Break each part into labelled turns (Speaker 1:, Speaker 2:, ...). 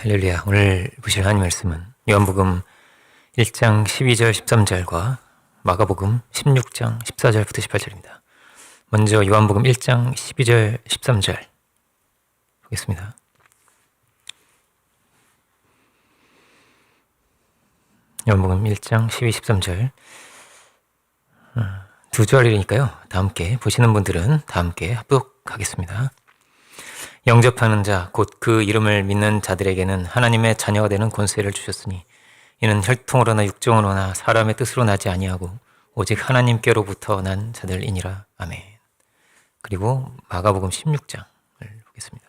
Speaker 1: 할렐루야. 오늘 보실 하나님 말씀은 요한복음 1장 12절 13절과 마가복음 16장 14절부터 18절입니다. 먼저 요한복음 1장 12절 13절 보겠습니다. 요한복음 1장 12, 13절 두 절이니까요. 다 함께 보시는 분들은 다 함께 합독하겠습니다. 영접하는 자, 곧 그 이름을 믿는 자들에게는 하나님의 자녀가 되는 권세를 주셨으니 이는 혈통으로나 육정으로나 사람의 뜻으로 나지 아니하고 오직 하나님께로부터 난 자들이니라. 아멘. 그리고 마가복음 16장을 보겠습니다.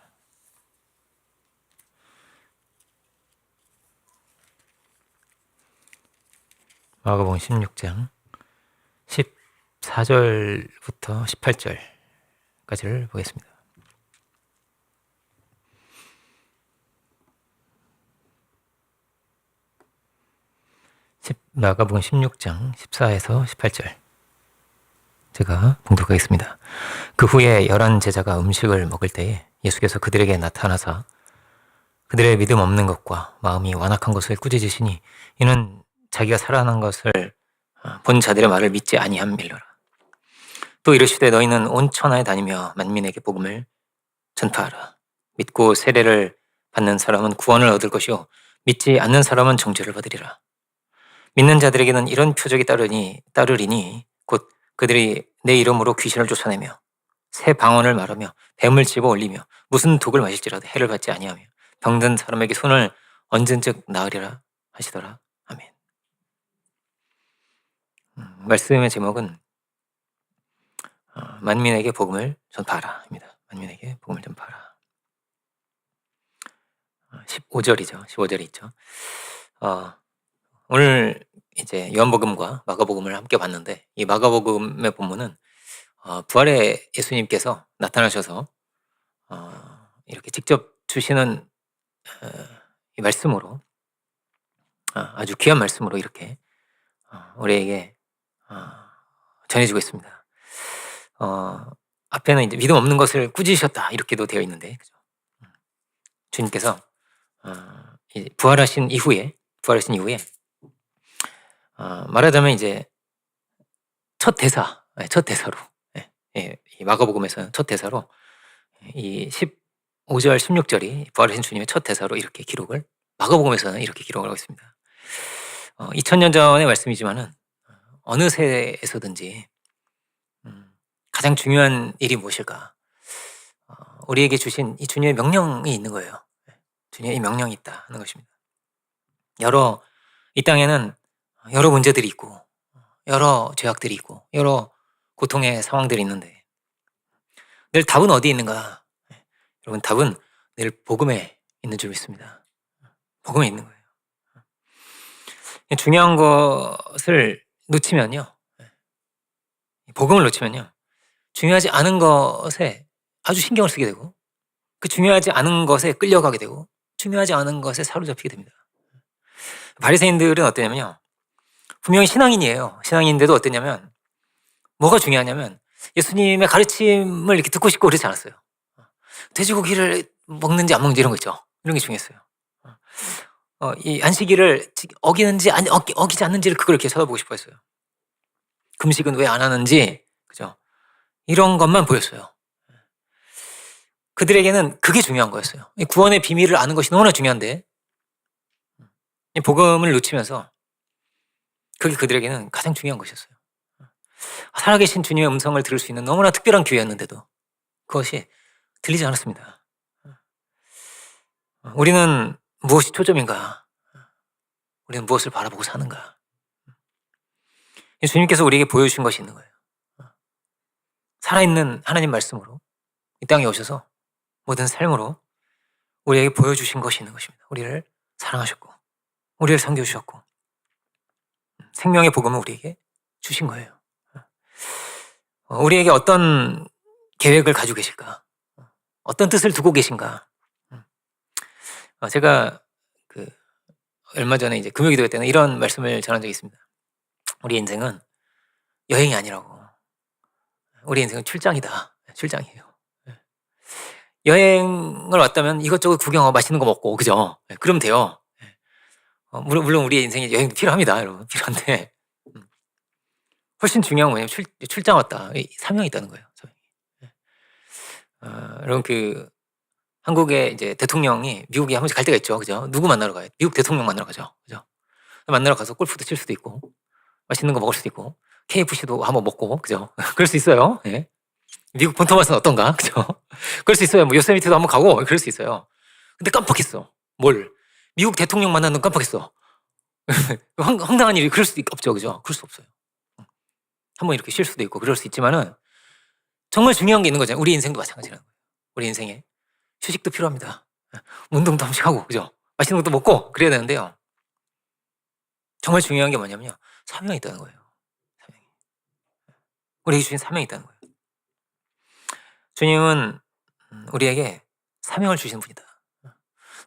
Speaker 1: 마가복음 16장 14절부터 18절까지를 보겠습니다. 마가복음 16장 14에서 18절 제가 봉독하겠습니다. 그 후에 11 제자가 음식을 먹을 때에 예수께서 그들에게 나타나사 그들의 믿음 없는 것과 마음이 완악한 것을 꾸짖으시니 이는 자기가 살아난 것을 본 자들의 말을 믿지 아니함일러라. 또 이르시되 너희는 온 천하에 다니며 만민에게 복음을 전파하라. 믿고 세례를 받는 사람은 구원을 얻을 것이요 믿지 않는 사람은 정죄를 받으리라. 믿는 자들에게는 이런 표적이 따르리니 곧 그들이 내 이름으로 귀신을 쫓아내며 새 방언을 말하며 뱀을 집어 올리며 무슨 독을 마실지라도 해를 받지 아니하며 병든 사람에게 손을 얹은즉 나으리라 하시더라. 아멘. 말씀의 제목은 만민에게 복음을 전파하라입니다. 만민에게 복음을 전파하라. 15절이죠. 15절이 있죠. 오늘 이제 요한복음과 마가복음을 함께 봤는데 이 마가복음의 본문은 부활의 예수님께서 나타나셔서 이렇게 직접 주시는 이 말씀으로 아주 귀한 말씀으로 이렇게 우리에게 전해지고 있습니다. 앞에는 이제 믿음 없는 것을 꾸짖으셨다 이렇게도 되어 있는데 그죠? 주님께서 부활하신 이후에 말하자면 이제 첫 대사로 이 마가복음에서는 첫 대사로 이 15절 16절이 부활하신 주님의 첫 대사로 이렇게 기록을 마가복음에서는 이렇게 기록을 하고 있습니다. 2000년 전의 말씀이지만은 어느 세에서든지 가장 중요한 일이 무엇일까? 우리에게 주신 이 주님의 명령이 있는 거예요. 주님의 이 명령이 있다 하는 것입니다. 이 땅에는 여러 문제들이 있고 여러 죄악들이 있고 여러 고통의 상황들이 있는데 늘 답은 어디 있는가? 여러분 답은 늘 복음에 있는 줄 믿습니다. 복음에 있는 거예요. 중요한 것을 놓치면요. 복음을 놓치면요. 중요하지 않은 것에 아주 신경을 쓰게 되고 그 중요하지 않은 것에 끌려가게 되고 중요하지 않은 것에 사로잡히게 됩니다. 바리새인들은 어떠냐면요. 분명히 신앙인이에요. 신앙인인데도 어떠냐면 뭐가 중요하냐면 예수님의 가르침을 이렇게 듣고 싶고 그러지 않았어요. 돼지고기를 먹는지 안 먹는지 이런 거 있죠. 이런 게 중요했어요. 이 안식일을 어기는지 어기지 않는지를 그걸 이렇게 쳐다보고 싶어 했어요. 금식은 왜 안 하는지 그죠? 이런 것만 보였어요. 그들에게는 그게 중요한 거였어요. 이 구원의 비밀을 아는 것이 너무나 중요한데 이 복음을 놓치면서 그게 그들에게는 가장 중요한 것이었어요. 살아계신 주님의 음성을 들을 수 있는 너무나 특별한 기회였는데도 그것이 들리지 않았습니다. 우리는 무엇이 초점인가? 우리는 무엇을 바라보고 사는가? 주님께서 우리에게 보여주신 것이 있는 거예요. 살아있는 하나님 말씀으로 이 땅에 오셔서 모든 삶으로 우리에게 보여주신 것이 있는 것입니다. 우리를 사랑하셨고 우리를 섬겨주셨고 생명의 복음을 우리에게 주신 거예요. 우리에게 어떤 계획을 가지고 계실까? 어떤 뜻을 두고 계신가? 제가 얼마 전에 이제 금요기도 때는 이런 말씀을 전한 적이 있습니다. 우리 인생은 여행이 아니라고. 우리 인생은 출장이다. 출장이에요. 여행을 왔다면 이것저것 구경하고 맛있는 거 먹고, 그죠? 예, 그러면 돼요. 예. 물론 우리의 인생에 여행도 필요합니다, 여러분. 필요한데, 훨씬 중요한 건 뭐냐면 출장 왔다. 이 사명이 있다는 거예요. 사명이. 예. 여러분, 한국의 이제 대통령이 미국에 한 번씩 갈 때가 있죠. 그죠? 누구 만나러 가요? 미국 대통령 만나러 가죠. 그죠? 만나러 가서 골프도 칠 수도 있고, 맛있는 거 먹을 수도 있고, KFC도 한번 먹고, 그죠? 그럴 수 있어요. 예. 미국 본토 맛은 어떤가? 그죠? 그럴 수 있어요. 뭐 요세미티도 한번 가고, 그럴 수 있어요. 근데 깜빡했어. 뭘? 미국 대통령 만나는 깜빡했어. 황당한 일이 그럴 수도 없죠. 그죠? 그럴 수 없어요. 한번 이렇게 쉴 수도 있고, 그럴 수 있지만은, 정말 중요한 게 있는 거잖아요. 우리 인생도 마찬가지라는 거예요. 우리 인생에. 휴식도 필요합니다. 운동도 한 번씩 하고, 그죠? 맛있는 것도 먹고, 그래야 되는데요. 정말 중요한 게 뭐냐면요. 사명이 있다는 거예요. 사명이. 우리에게 주신 사명이 있다는 거예요. 주님은 우리에게 사명을 주시는 분이다.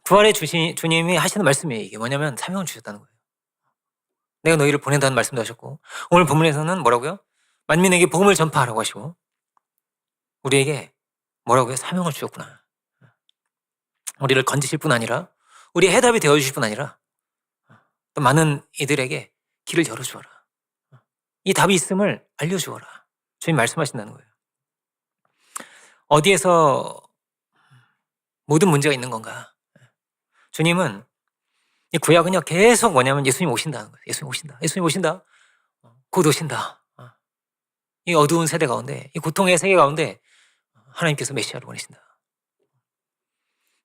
Speaker 1: 부활의 주님이 하시는 말씀이 이게 뭐냐면 사명을 주셨다는 거예요. 내가 너희를 보낸다는 말씀도 하셨고, 오늘 본문에서는 뭐라고요? 만민에게 복음을 전파하라고 하시고, 우리에게 뭐라고요? 사명을 주셨구나. 우리를 건지실 뿐 아니라, 우리의 해답이 되어주실 뿐 아니라, 또 많은 이들에게 길을 열어주어라. 이 답이 있음을 알려주어라. 주님 말씀하신다는 거예요. 어디에서 모든 문제가 있는 건가? 주님은 이 구약은요 계속 뭐냐면 예수님 오신다는 거예요. 예수님 오신다. 예수님 오신다. 곧 오신다. 이 어두운 세대 가운데, 이 고통의 세계 가운데 하나님께서 메시아를 보내신다.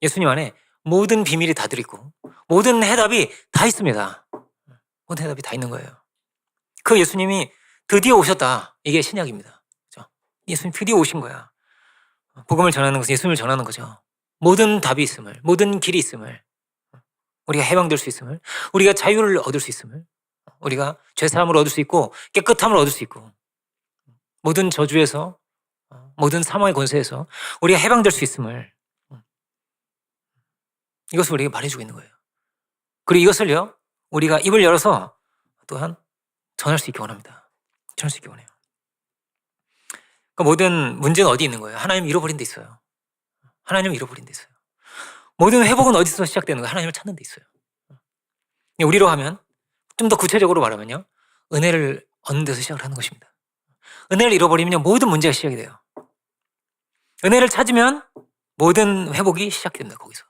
Speaker 1: 예수님 안에 모든 비밀이 다 들어있고 모든 해답이 다 있습니다. 모든 해답이 다 있는 거예요. 그 예수님이 드디어 오셨다. 이게 신약입니다. 그렇죠? 예수님 드디어 오신 거야. 복음을 전하는 것은 예수님을 전하는 거죠. 모든 답이 있음을, 모든 길이 있음을, 우리가 해방될 수 있음을, 우리가 자유를 얻을 수 있음을, 우리가 죄사함을 얻을 수 있고 깨끗함을 얻을 수 있고, 모든 저주에서, 모든 사망의 권세에서 우리가 해방될 수 있음을, 이것을 우리에게 말해주고 있는 거예요. 그리고 이것을요 우리가 입을 열어서 또한 전할 수 있기 원합니다. 전할 수 있기 원해요. 그러니까 모든 문제는 어디 있는 거예요? 하나님 잃어버린 데 있어요. 하나님을 잃어버린 데 있어요. 모든 회복은 어디서 시작되는 거예요? 하나님을 찾는 데 있어요. 우리로 하면 좀 더 구체적으로 말하면요. 은혜를 얻는 데서 시작을 하는 것입니다. 은혜를 잃어버리면 모든 문제가 시작이 돼요. 은혜를 찾으면 모든 회복이 시작됩니다. 거기서.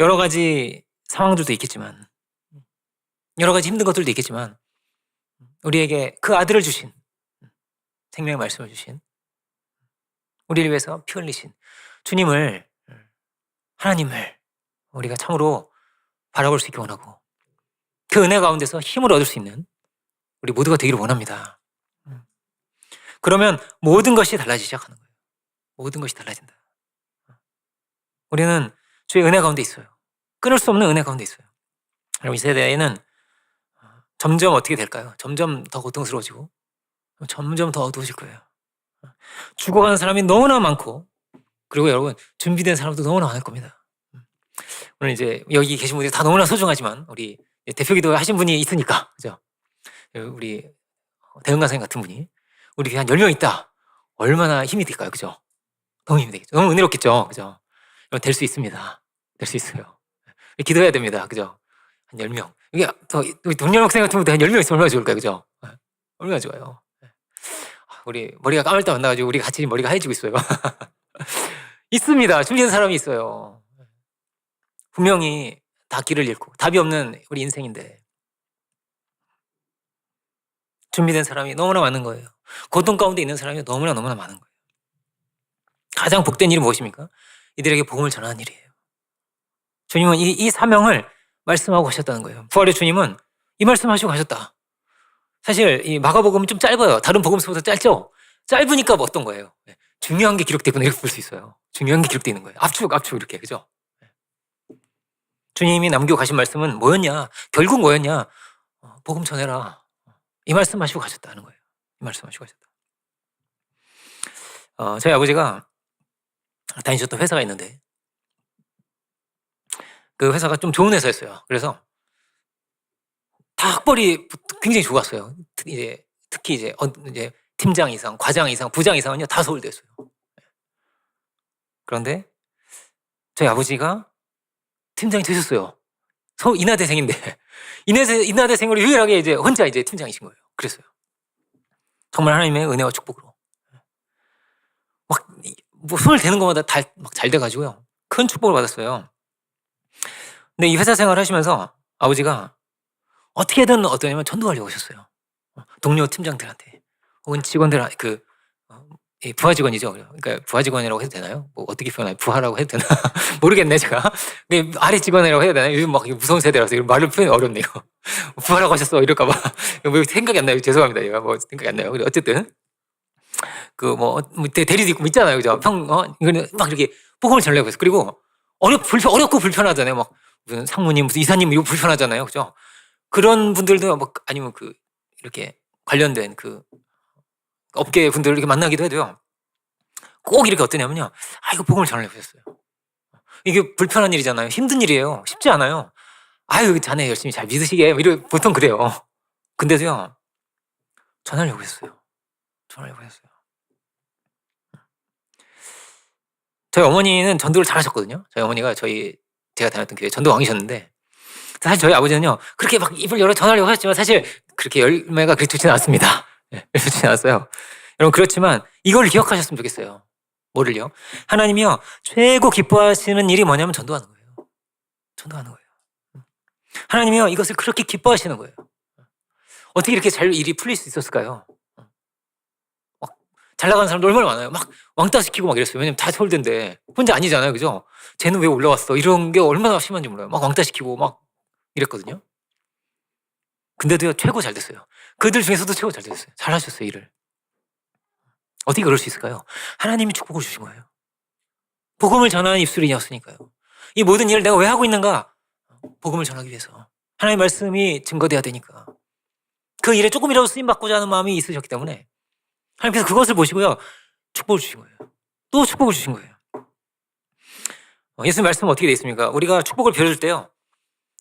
Speaker 1: 여러 가지 상황들도 있겠지만, 여러 가지 힘든 것들도 있겠지만, 우리에게 그 아들을 주신, 생명의 말씀을 주신, 우리를 위해서 피 흘리신 주님을, 하나님을 우리가 참으로 바라볼 수 있게 원하고, 그 은혜 가운데서 힘을 얻을 수 있는 우리 모두가 되기를 원합니다. 그러면 모든 것이 달라지기 시작하는 거예요. 모든 것이 달라진다. 우리는 주의 은혜 가운데 있어요. 끊을 수 없는 은혜 가운데 있어요. 그럼 이 세대에는 점점 어떻게 될까요? 점점 더 고통스러워지고 점점 더 어두워질 거예요. 죽어가는 사람이 너무나 많고, 그리고 여러분 준비된 사람도 너무나 많을 겁니다. 오늘 이제 여기 계신 분들이 다 너무나 소중하지만 우리 대표기도 하신 분이 있으니까, 그죠? 우리 대응 강사님 같은 분이 우리 한 10명 있다. 얼마나 힘이 될까요? 그죠? 너무 힘이 되겠죠. 너무 은혜롭겠죠. 그죠? 될 수 있습니다. 될 수 있어요. 기도해야 됩니다. 그죠? 한 10명. 이게 더 우리 동료 학생 같은 분도 한 10명 있으면 얼마나 좋을까요? 그죠? 얼마나 좋아요. 우리 머리가 까맣다 만나가지고 우리 같이 머리가 하얘지고 있어요. 있습니다. 준비된 사람이 있어요. 분명히 다 길을 잃고 답이 없는 우리 인생인데 준비된 사람이 너무나 많은 거예요. 고통 가운데 있는 사람이 너무나 많은 거예요. 가장 복된 일이 무엇입니까? 이들에게 복음을 전하는 일이에요. 주님은 이 사명을 말씀하고 가셨다는 거예요. 부활의 주님은 이 말씀하시고 가셨다. 사실 이 마가복음은 좀 짧아요. 다른 복음서보다 짧죠? 짧으니까 뭐 어떤 거예요? 중요한 게 기록되구나 이렇게 볼 수 있어요. 중요한 게 기록되어 있는 거예요. 압축 이렇게, 그죠? 주님이 남기고 가신 말씀은 뭐였냐? 결국 뭐였냐? 복음 전해라. 이 말씀하시고 가셨다는 거예요. 이 말씀하시고 가셨다. 저희 아버지가 다니셨던 회사가 있는데 그 회사가 좀 좋은 회사였어요. 그래서 다 학벌이 굉장히 좋았어요. 특히 이제 팀장 이상, 과장 이상, 부장 이상은요 다 서울대였어요. 그런데 저희 아버지가 팀장이 되셨어요. 인하대생인데 인하대생으로 유일하게 이제 혼자 이제 팀장이신 거예요. 그랬어요. 정말 하나님의 은혜와 축복으로 뭐 손을 대는 것마다 다 막 잘 돼가지고요. 큰 축복을 받았어요. 근데 이 회사 생활을 하시면서 아버지가 어떻게든 어떠냐면 전도하려고 하셨어요. 동료 팀장들한테 혹은 직원들 이 부하 직원이죠. 그러니까 부하 직원이라고 해도 되나요? 뭐 어떻게 표현해요? 부하라고 해도 되나? 모르겠네 제가. 아래 직원이라고 해야 되나요? 요즘 막 무서운 세대라서 말로 표현이 어렵네요. 부하라고 하셨어 이럴까봐 뭐 생각이 안 나요. 죄송합니다. 제가 뭐 생각이 안 나요. 어쨌든 대리도 있고 있잖아요, 그죠? 이거는 막 이렇게 복음을 전하려고 해서 그리고 어렵고 불편하잖아요. 막 무슨 상무님, 무슨 이사님 이거 불편하잖아요, 그죠? 그런 분들도 막 아니면 이렇게 관련된 업계 분들 이렇게 만나기도 해도요. 꼭 이렇게 어떠냐면요. 이거 복음을 전하려고 했어요. 이게 불편한 일이잖아요. 힘든 일이에요. 쉽지 않아요. 아유, 자네 열심히 잘 믿으시게. 보통 그래요. 근데도요, 전하려고 했어요. 저희 어머니는 전도를 잘 하셨거든요. 저희 어머니가 제가 다녔던 교회 전도왕이셨는데, 사실 저희 아버지는요, 그렇게 막 입을 열어 전하려고 하셨지만, 사실 그렇게 열매가 그렇게 좋지는 않았습니다. 좋지 않았어요. 여러분, 그렇지만 이걸 기억하셨으면 좋겠어요. 뭐를요? 하나님이요, 최고 기뻐하시는 일이 뭐냐면 전도하는 거예요. 전도하는 거예요. 하나님이요, 이것을 그렇게 기뻐하시는 거예요. 어떻게 이렇게 잘 일이 풀릴 수 있었을까요? 잘 나가는 사람도 얼마나 많아요. 막 왕따 시키고 막 이랬어요. 왜냐면 다 서울대인데 혼자 아니잖아요, 그죠? 쟤는 왜 올라왔어? 이런 게 얼마나 심한지 몰라요. 막 왕따 시키고 막 이랬거든요. 근데도요, 최고 잘 됐어요. 그들 중에서도 최고 잘 됐어요. 잘 하셨어요, 일을. 어떻게 그럴 수 있을까요? 하나님이 축복을 주신 거예요. 복음을 전하는 입술이었으니까요. 이 모든 일을 내가 왜 하고 있는가? 복음을 전하기 위해서. 하나님의 말씀이 증거돼야 되니까. 그 일에 조금이라도 쓰임받고자 하는 마음이 있으셨기 때문에 하나님께서 그것을 보시고요, 축복을 주신 거예요. 또 축복을 주신 거예요. 예수님 말씀은 어떻게 되어 있습니까? 우리가 축복을 빌어줄 때요,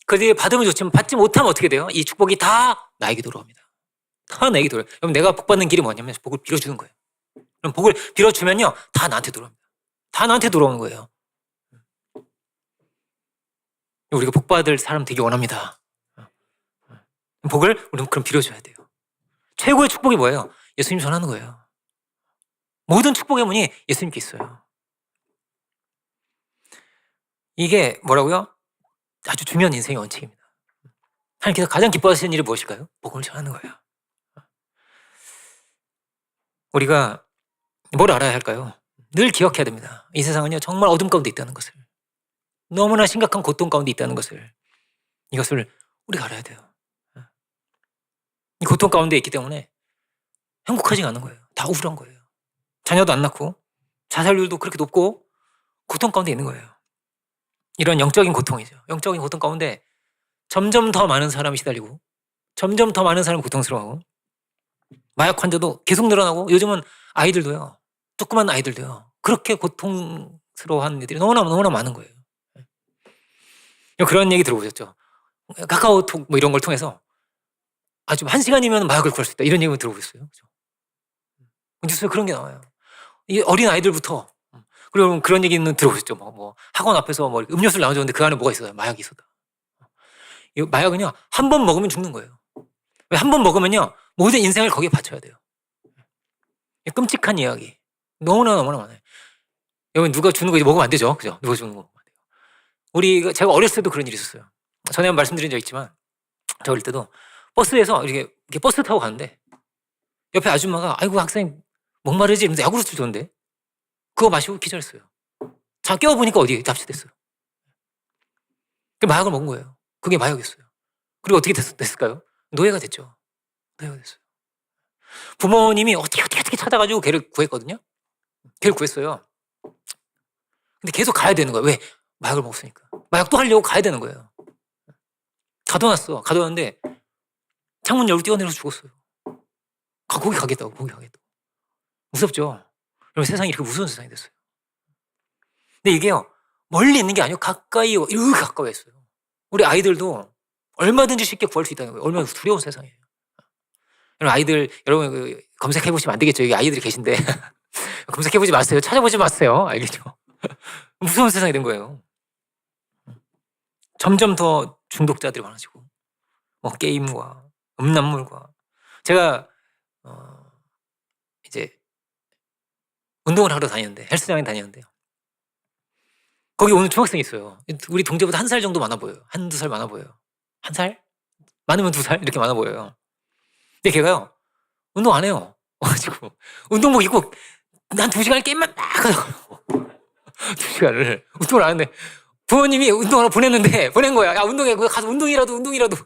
Speaker 1: 그들이 받으면 좋지만 받지 못하면 어떻게 돼요? 이 축복이 다 나에게 돌아옵니다. 다 나에게 돌아요. 그럼 내가 복 받는 길이 뭐냐면 복을 빌어주는 거예요. 그럼 복을 빌어주면요, 다 나한테 돌아옵니다. 다 나한테 돌아오는 거예요. 우리가 복 받을 사람 되기 원합니다. 복을 우리는 그럼 빌어줘야 돼요. 최고의 축복이 뭐예요? 예수님 전하는 거예요. 모든 축복의 문이 예수님께 있어요. 이게 뭐라고요? 아주 중요한 인생의 원칙입니다. 하나님께서 가장 기뻐하시는 일이 무엇일까요? 복음을 전하는 거예요. 우리가 뭘 알아야 할까요? 늘 기억해야 됩니다. 이 세상은요, 정말 어둠 가운데 있다는 것을, 너무나 심각한 고통 가운데 있다는 것을, 이것을 우리가 알아야 돼요. 이 고통 가운데 있기 때문에 행복하지가 않은 거예요. 다 우울한 거예요. 자녀도 안 낳고 자살률도 그렇게 높고 고통 가운데 있는 거예요. 이런 영적인 고통이죠. 영적인 고통 가운데 점점 더 많은 사람이 시달리고 점점 더 많은 사람이 고통스러워하고 마약 환자도 계속 늘어나고 요즘은 아이들도요, 조그만 아이들도요, 그렇게 고통스러워하는 애들이 너무나 많은 거예요. 그런 얘기 들어보셨죠? 카카오톡 뭐 이런 걸 통해서 아주 1시간이면 마약을 구할 수 있다, 이런 얘기 들어보셨어요? 그죠? 뉴스에 그런 게 나와요. 이 어린 아이들부터. 그리고 그런 얘기는 들어보셨죠? 뭐 학원 앞에서 뭐 음료수를 나눠줬는데 그 안에 뭐가 있어요? 마약이 있었다. 이 마약은요, 한 번 먹으면 죽는 거예요. 왜 한 번 먹으면요, 모든 인생을 거기에 바쳐야 돼요. 끔찍한 이야기 너무나 많아요. 여러분, 누가 주는 거 이제 먹으면 안 되죠, 그죠? 누가 주는 거 먹으면 안 돼요. 제가 어렸을 때도 그런 일이 있었어요. 전에 말씀드린 적 있지만, 저 어릴 때도 버스에서 이렇게 버스 타고 가는데 옆에 아줌마가 아이고 학생 목마르지 이러면서 야구르트를 줬는데 그거 마시고 기절했어요. 자, 깨워보니까 어디에 납치됐어요. 마약을 먹은 거예요. 그게 마약이었어요. 그리고 어떻게 됐을까요? 노예가 됐죠. 노예가 됐어요. 부모님이 어떻게 찾아가지고 걔를 구했거든요. 걔를 구했어요. 근데 계속 가야 되는 거예요. 왜? 마약을 먹었으니까. 마약 또 하려고 가야 되는 거예요. 가둬놨어. 가둬놨는데 창문 열고 뛰어내려서 죽었어요. 거기 가겠다고. 무섭죠? 그럼 세상이 이렇게 무서운 세상이 됐어요. 근데 이게요, 멀리 있는 게 아니고 가까이, 이렇게 가까이 있어요. 우리 아이들도 얼마든지 쉽게 구할 수 있다는 거예요. 얼마나 두려운 세상이에요. 여러분 검색해보시면 안 되겠죠. 여기 아이들이 계신데 검색해보지 마세요. 찾아보지 마세요. 알겠죠? 무서운 세상이 된 거예요. 점점 더 중독자들이 많아지고 뭐 게임과 음란물과 제가 이제 운동을 하러 다니는데 헬스장에 다니는데요. 거기 오는 중학생이 있어요. 우리 동재보다 1살 정도 많아 보여요. 1~2살 많아 보여요. 1살? 많으면 2살? 이렇게 많아 보여요. 근데 걔가요. 운동 안 해요. 와 가지고 운동복 입고 한 2시간 게임만 막 하다가요. 2시간을 운동을 안 하는데 부모님이 운동하러 보낸 거야. 야 운동해. 가서 운동이라도.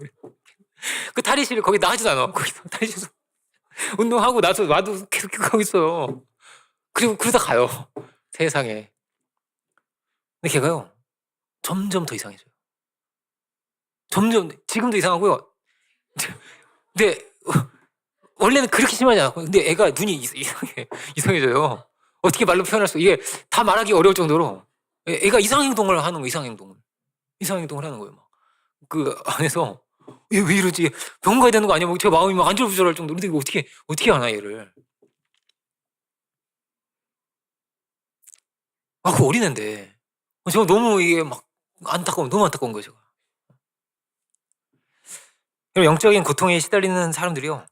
Speaker 1: 그 탈의실 거기 나가지도 않아. 거기서 탈의실에서 운동하고 나서 와도 계속 하고 있어요. 그리고 그러다 가요. 세상에. 근데 걔가요. 점점 더 이상해져요. 점점 지금도 이상하고요. 근데 원래는 그렇게 심하지 않았거든요. 근데 애가 눈이 이상해져요. 어떻게 말로 표현할 수 이게 다 말하기 어려울 정도로 애가 이상 행동을 하는 거예요. 이상 행동을 하는 거예요. 막 그 안에서 얘 왜 이러지? 병원 가야 되는 거 아니야? 뭐 제 마음이 막 안절부절할 정도로. 근데 이거 어떻게 하나 얘를? 아, 그 어린애인데. 저 너무 이게 막 너무 안타까운 거예요, 제가. 그리고 영적인 고통에 시달리는 사람들이요.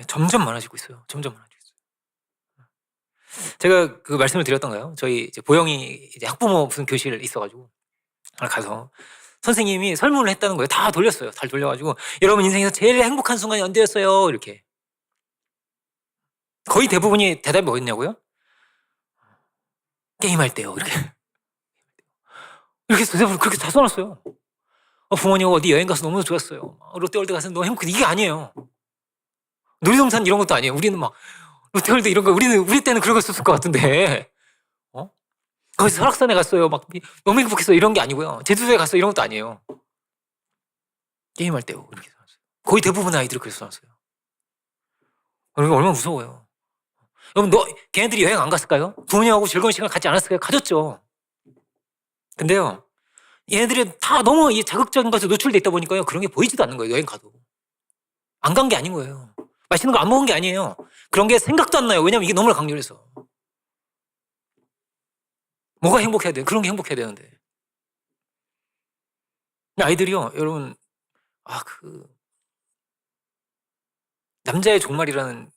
Speaker 1: 점점 많아지고 있어요. 점점 많아지고 있어요. 제가 그 말씀을 드렸던가요? 저희 이제 보영이 이제 학부모 무슨 교실 있어가지고 가서 선생님이 설문을 했다는 거예요. 다 돌렸어요. 잘 돌려가지고 여러분 인생에서 제일 행복한 순간이 언제였어요? 이렇게. 거의 대부분이 대답이 뭐였냐고요? 게임할 때요. 이렇게 대답을 그렇게 다 써놨어요. 부모님 어디 여행 가서 너무 좋았어요. 롯데월드 가서 너무 행복해. 이게 아니에요. 놀이동산 이런 것도 아니에요. 우리는 막 롯데월드 이런 거 우리 때는 그런 거 썼을 것 같은데. 거기서 설악산에 갔어요. 막 너무 행복했어. 이런 게 아니고요. 제주도에 갔어. 이런 것도 아니에요. 게임할 때요. 이렇게 써놨어요. 거의 대부분 아이들이 그래서 써놨어요. 그러니까 얼마나 무서워요. 여러분 걔네들이 여행 안 갔을까요? 부모님하고 즐거운 시간 갖지 않았을까요? 가졌죠. 근데요. 얘네들이 다 너무 이 자극적인 것에 노출돼 있다 보니까요. 그런 게 보이지도 않는 거예요. 여행 가도. 안 간 게 아닌 거예요. 맛있는 거 안 먹은 게 아니에요. 그런 게 생각도 안 나요. 왜냐면 이게 너무 강렬해서. 뭐가 행복해야 돼요? 그런 게 행복해야 되는데. 아이들이요. 여러분 남자의 종말이라는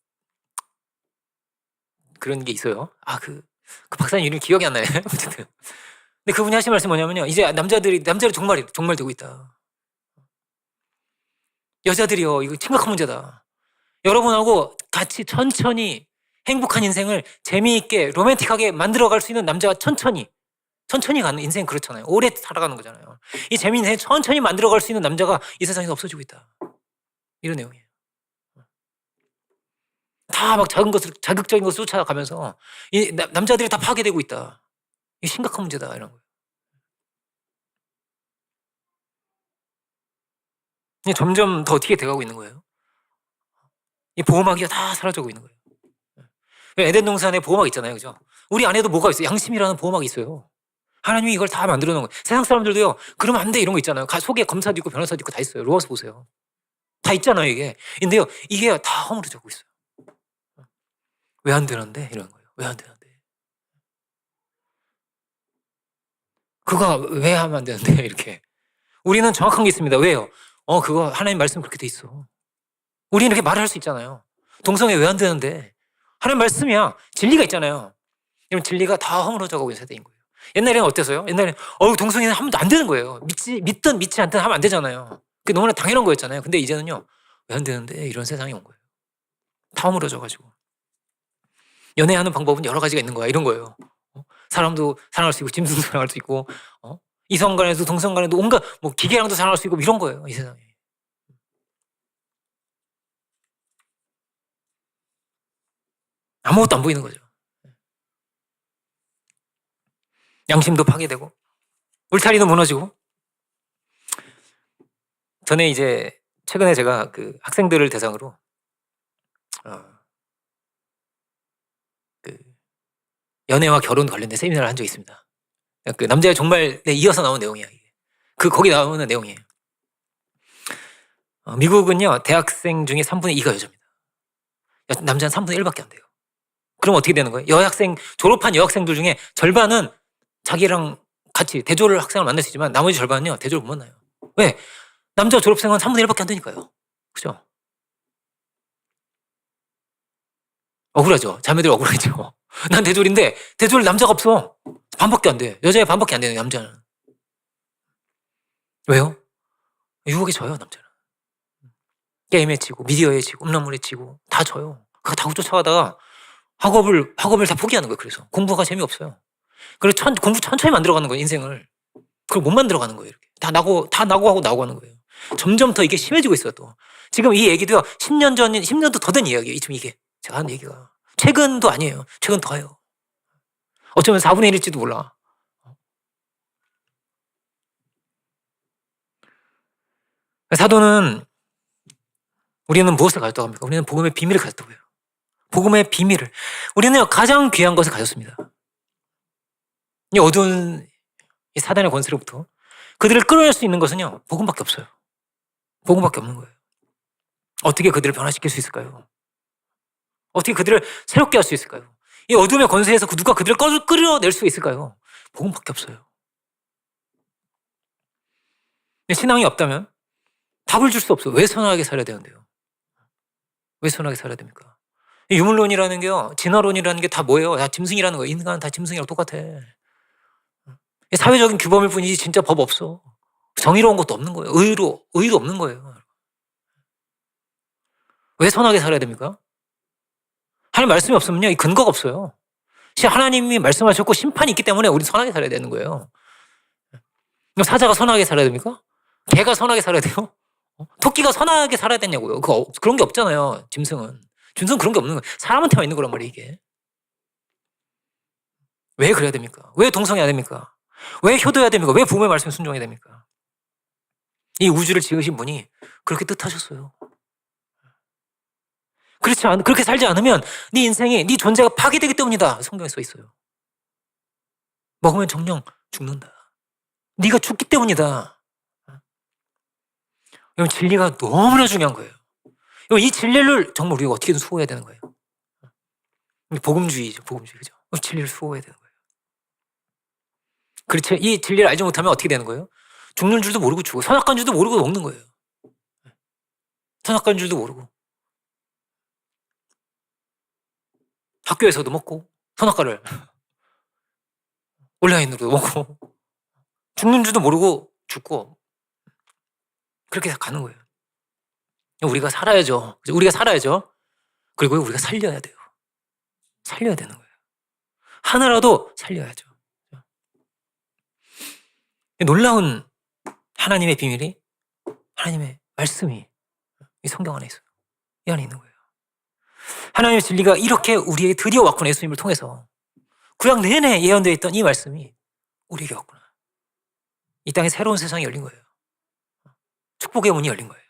Speaker 1: 그런 게 있어요. 그 박사님 이름이 기억이 안 나네. 어쨌든. 근데 그분이 하신 말씀이 뭐냐면요. 이제 남자들이 종말되고 있다. 여자들이요. 이거 심각한 문제다. 여러분하고 같이 천천히 행복한 인생을 재미있게 로맨틱하게 만들어갈 수 있는 남자가 천천히 가는 인생 그렇잖아요. 오래 살아가는 거잖아요. 이 재미있는 인생 천천히 만들어갈 수 있는 남자가 이 세상에서 없어지고 있다. 이런 내용이에요. 다 막 자극적인 것을 쫓아가면서 이 남자들이 다 파괴되고 있다. 이 심각한 문제다. 이런 거예요. 점점 더 어떻게 돼가고 있는 거예요. 이 보호막이 다 사라져가고 있는 거예요. 에덴 동산에 보호막 있잖아요. 그죠? 우리 안에도 뭐가 있어요? 양심이라는 보호막이 있어요. 하나님이 이걸 다 만들어 놓은 거예요. 세상 사람들도요. 그러면 안 돼 이런 거 있잖아요. 속에 검사도 있고 변호사도 있고 다 있어요. 로마서 보세요. 다 있잖아요 이게. 근데요. 이게 다 허물어지고 있어요. 왜 안 되는데? 이런 거예요. 왜 안 되는데? 그거 왜 하면 안 되는데? 이렇게. 우리는 정확한 게 있습니다. 왜요? 그거 하나님 말씀 그렇게 돼 있어. 우리는 이렇게 말을 할 수 있잖아요. 동성애 왜 안 되는데? 하나님 말씀이야. 진리가 있잖아요. 이런 진리가 다 허물어져가고 있는 세대인 거예요. 옛날에는 어땠어요? 옛날에는 동성애는 하면 안 되는 거예요. 믿든 믿지 않든 하면 안 되잖아요. 그게 너무나 당연한 거였잖아요. 근데 이제는요. 왜 안 되는데? 이런 세상이 온 거예요. 다 허물어져가지고. 연애하는 방법은 여러 가지가 있는 거야. 이런 거예요. 사람도 사랑할 수 있고 짐승도 사랑할 수 있고 이성 간에도 동성 간에도 온갖 기계랑도 사랑할 수 있고 이런 거예요. 이 세상에. 아무것도 안 보이는 거죠. 양심도 파괴되고 울타리도 무너지고. 전에 이제 최근에 제가 그 학생들을 대상으로 그 연애와 결혼 관련된 세미나를 한 적이 있습니다. 그 남자의 종말에 이어서 나온 내용이야. 이게. 거기 나오는 내용이에요. 미국은요 대학생 중에 3분의 2가 여자입니다. 남자는 3분의 1밖에 안 돼요. 그럼 어떻게 되는 거예요? 졸업한 여학생들 중에 절반은 자기랑 같이 대졸 학생을 만날 수 있지만 나머지 절반은요, 대졸 못 만나요. 왜? 남자 졸업생은 3분의 1밖에 안 되니까요. 그죠? 억울하죠. 자매들 억울하죠. 난 대졸인데 대졸 남자가 없어. 반밖에 안 돼. 여자의 반밖에 안 되는 남자는. 왜요? 유혹에 져요, 남자는. 게임에 지고 미디어에 지고 음란물에 지고 다 져요. 그거 다 쫓아가다가 학업을 다 포기하는 거예요. 그래서 공부가 재미없어요. 그래서 공부 천천히 만들어가는 거예요, 인생을. 그걸 못 만들어가는 거예요. 이렇게 다 나고 하는 거예요. 점점 더 이게 심해지고 있어요. 또 지금 이 얘기도요, 10년도 더 된 이야기예요. 지금 이게 제가 하는 얘기가 최근도 아니에요. 최근 더해요. 어쩌면 4분의 1일지도 몰라. 사도는 우리는 무엇을 가졌다고 합니까? 우리는 복음의 비밀을 가졌다고요. 복음의 비밀을. 우리는 가장 귀한 것을 가졌습니다. 이 어두운 이 사단의 권세로부터 그들을 끌어낼 수 있는 것은요, 복음밖에 없어요. 복음밖에 없는 거예요. 어떻게 그들을 변화시킬 수 있을까요? 어떻게 그들을 새롭게 할 수 있을까요? 이 어둠의 권세에서 누가 그들을 끌어낼 수 있을까요? 복음밖에 없어요. 신앙이 없다면 답을 줄 수 없어요. 왜 선하게 살아야 되는데요? 왜 선하게 살아야 됩니까? 유물론이라는 게요, 진화론이라는 게 다 뭐예요? 다 짐승이라는 거예요. 인간은 다 짐승이랑 똑같아. 사회적인 규범일 뿐이지 진짜 법 없어. 정의로운 것도 없는 거예요. 의도 없는 거예요. 왜 선하게 살아야 됩니까? 하나님 말씀이 없으면요, 이 근거가 없어요. 하나님이 말씀하셨고 심판이 있기 때문에 우리 선하게 살아야 되는 거예요. 그럼 사자가 선하게 살아야 됩니까? 개가 선하게 살아야 돼요? 토끼가 선하게 살아야 되냐고요. 그런 게 없잖아요. 짐승은 그런 게 없는 거예요. 사람한테만 있는 거란 말이에요, 이게. 왜 그래야 됩니까? 왜 동성해야 됩니까? 왜 효도해야 됩니까? 왜 부모의 말씀에 순종해야 됩니까? 이 우주를 지으신 분이 그렇게 뜻하셨어요. 그렇게 살지 않으면 네 인생이, 네 존재가 파괴되기 때문이다. 성경에 써 있어요. 먹으면 정령 죽는다. 네가 죽기 때문이다. 여러분, 진리가 너무나 중요한 거예요. 이 진리를 정말 우리가 어떻게든 수호해야 되는 거예요. 복음주의죠, 복음주의. 그죠? 진리를 수호해야 되는 거예요. 그렇죠. 이 진리를 알지 못하면 어떻게 되는 거예요? 죽는 줄도 모르고 죽고, 선악관 줄도 모르고 먹는 거예요. 선악관 줄도 모르고. 학교에서도 먹고, 선악과를 온라인으로도 먹고, 죽는 줄도 모르고 죽고, 그렇게 가는 거예요. 우리가 살아야죠. 우리가 살아야죠. 그리고 우리가 살려야 돼요. 살려야 되는 거예요. 하나라도 살려야죠. 놀라운 하나님의 비밀이, 하나님의 말씀이 이 성경 안에 있어요. 이 안에 있는 거예요. 하나님의 진리가 이렇게 우리에게 드디어 왔구나. 예수님을 통해서 구약 내내 예언되어 있던 이 말씀이 우리에게 왔구나. 이 땅에 새로운 세상이 열린 거예요. 축복의 문이 열린 거예요.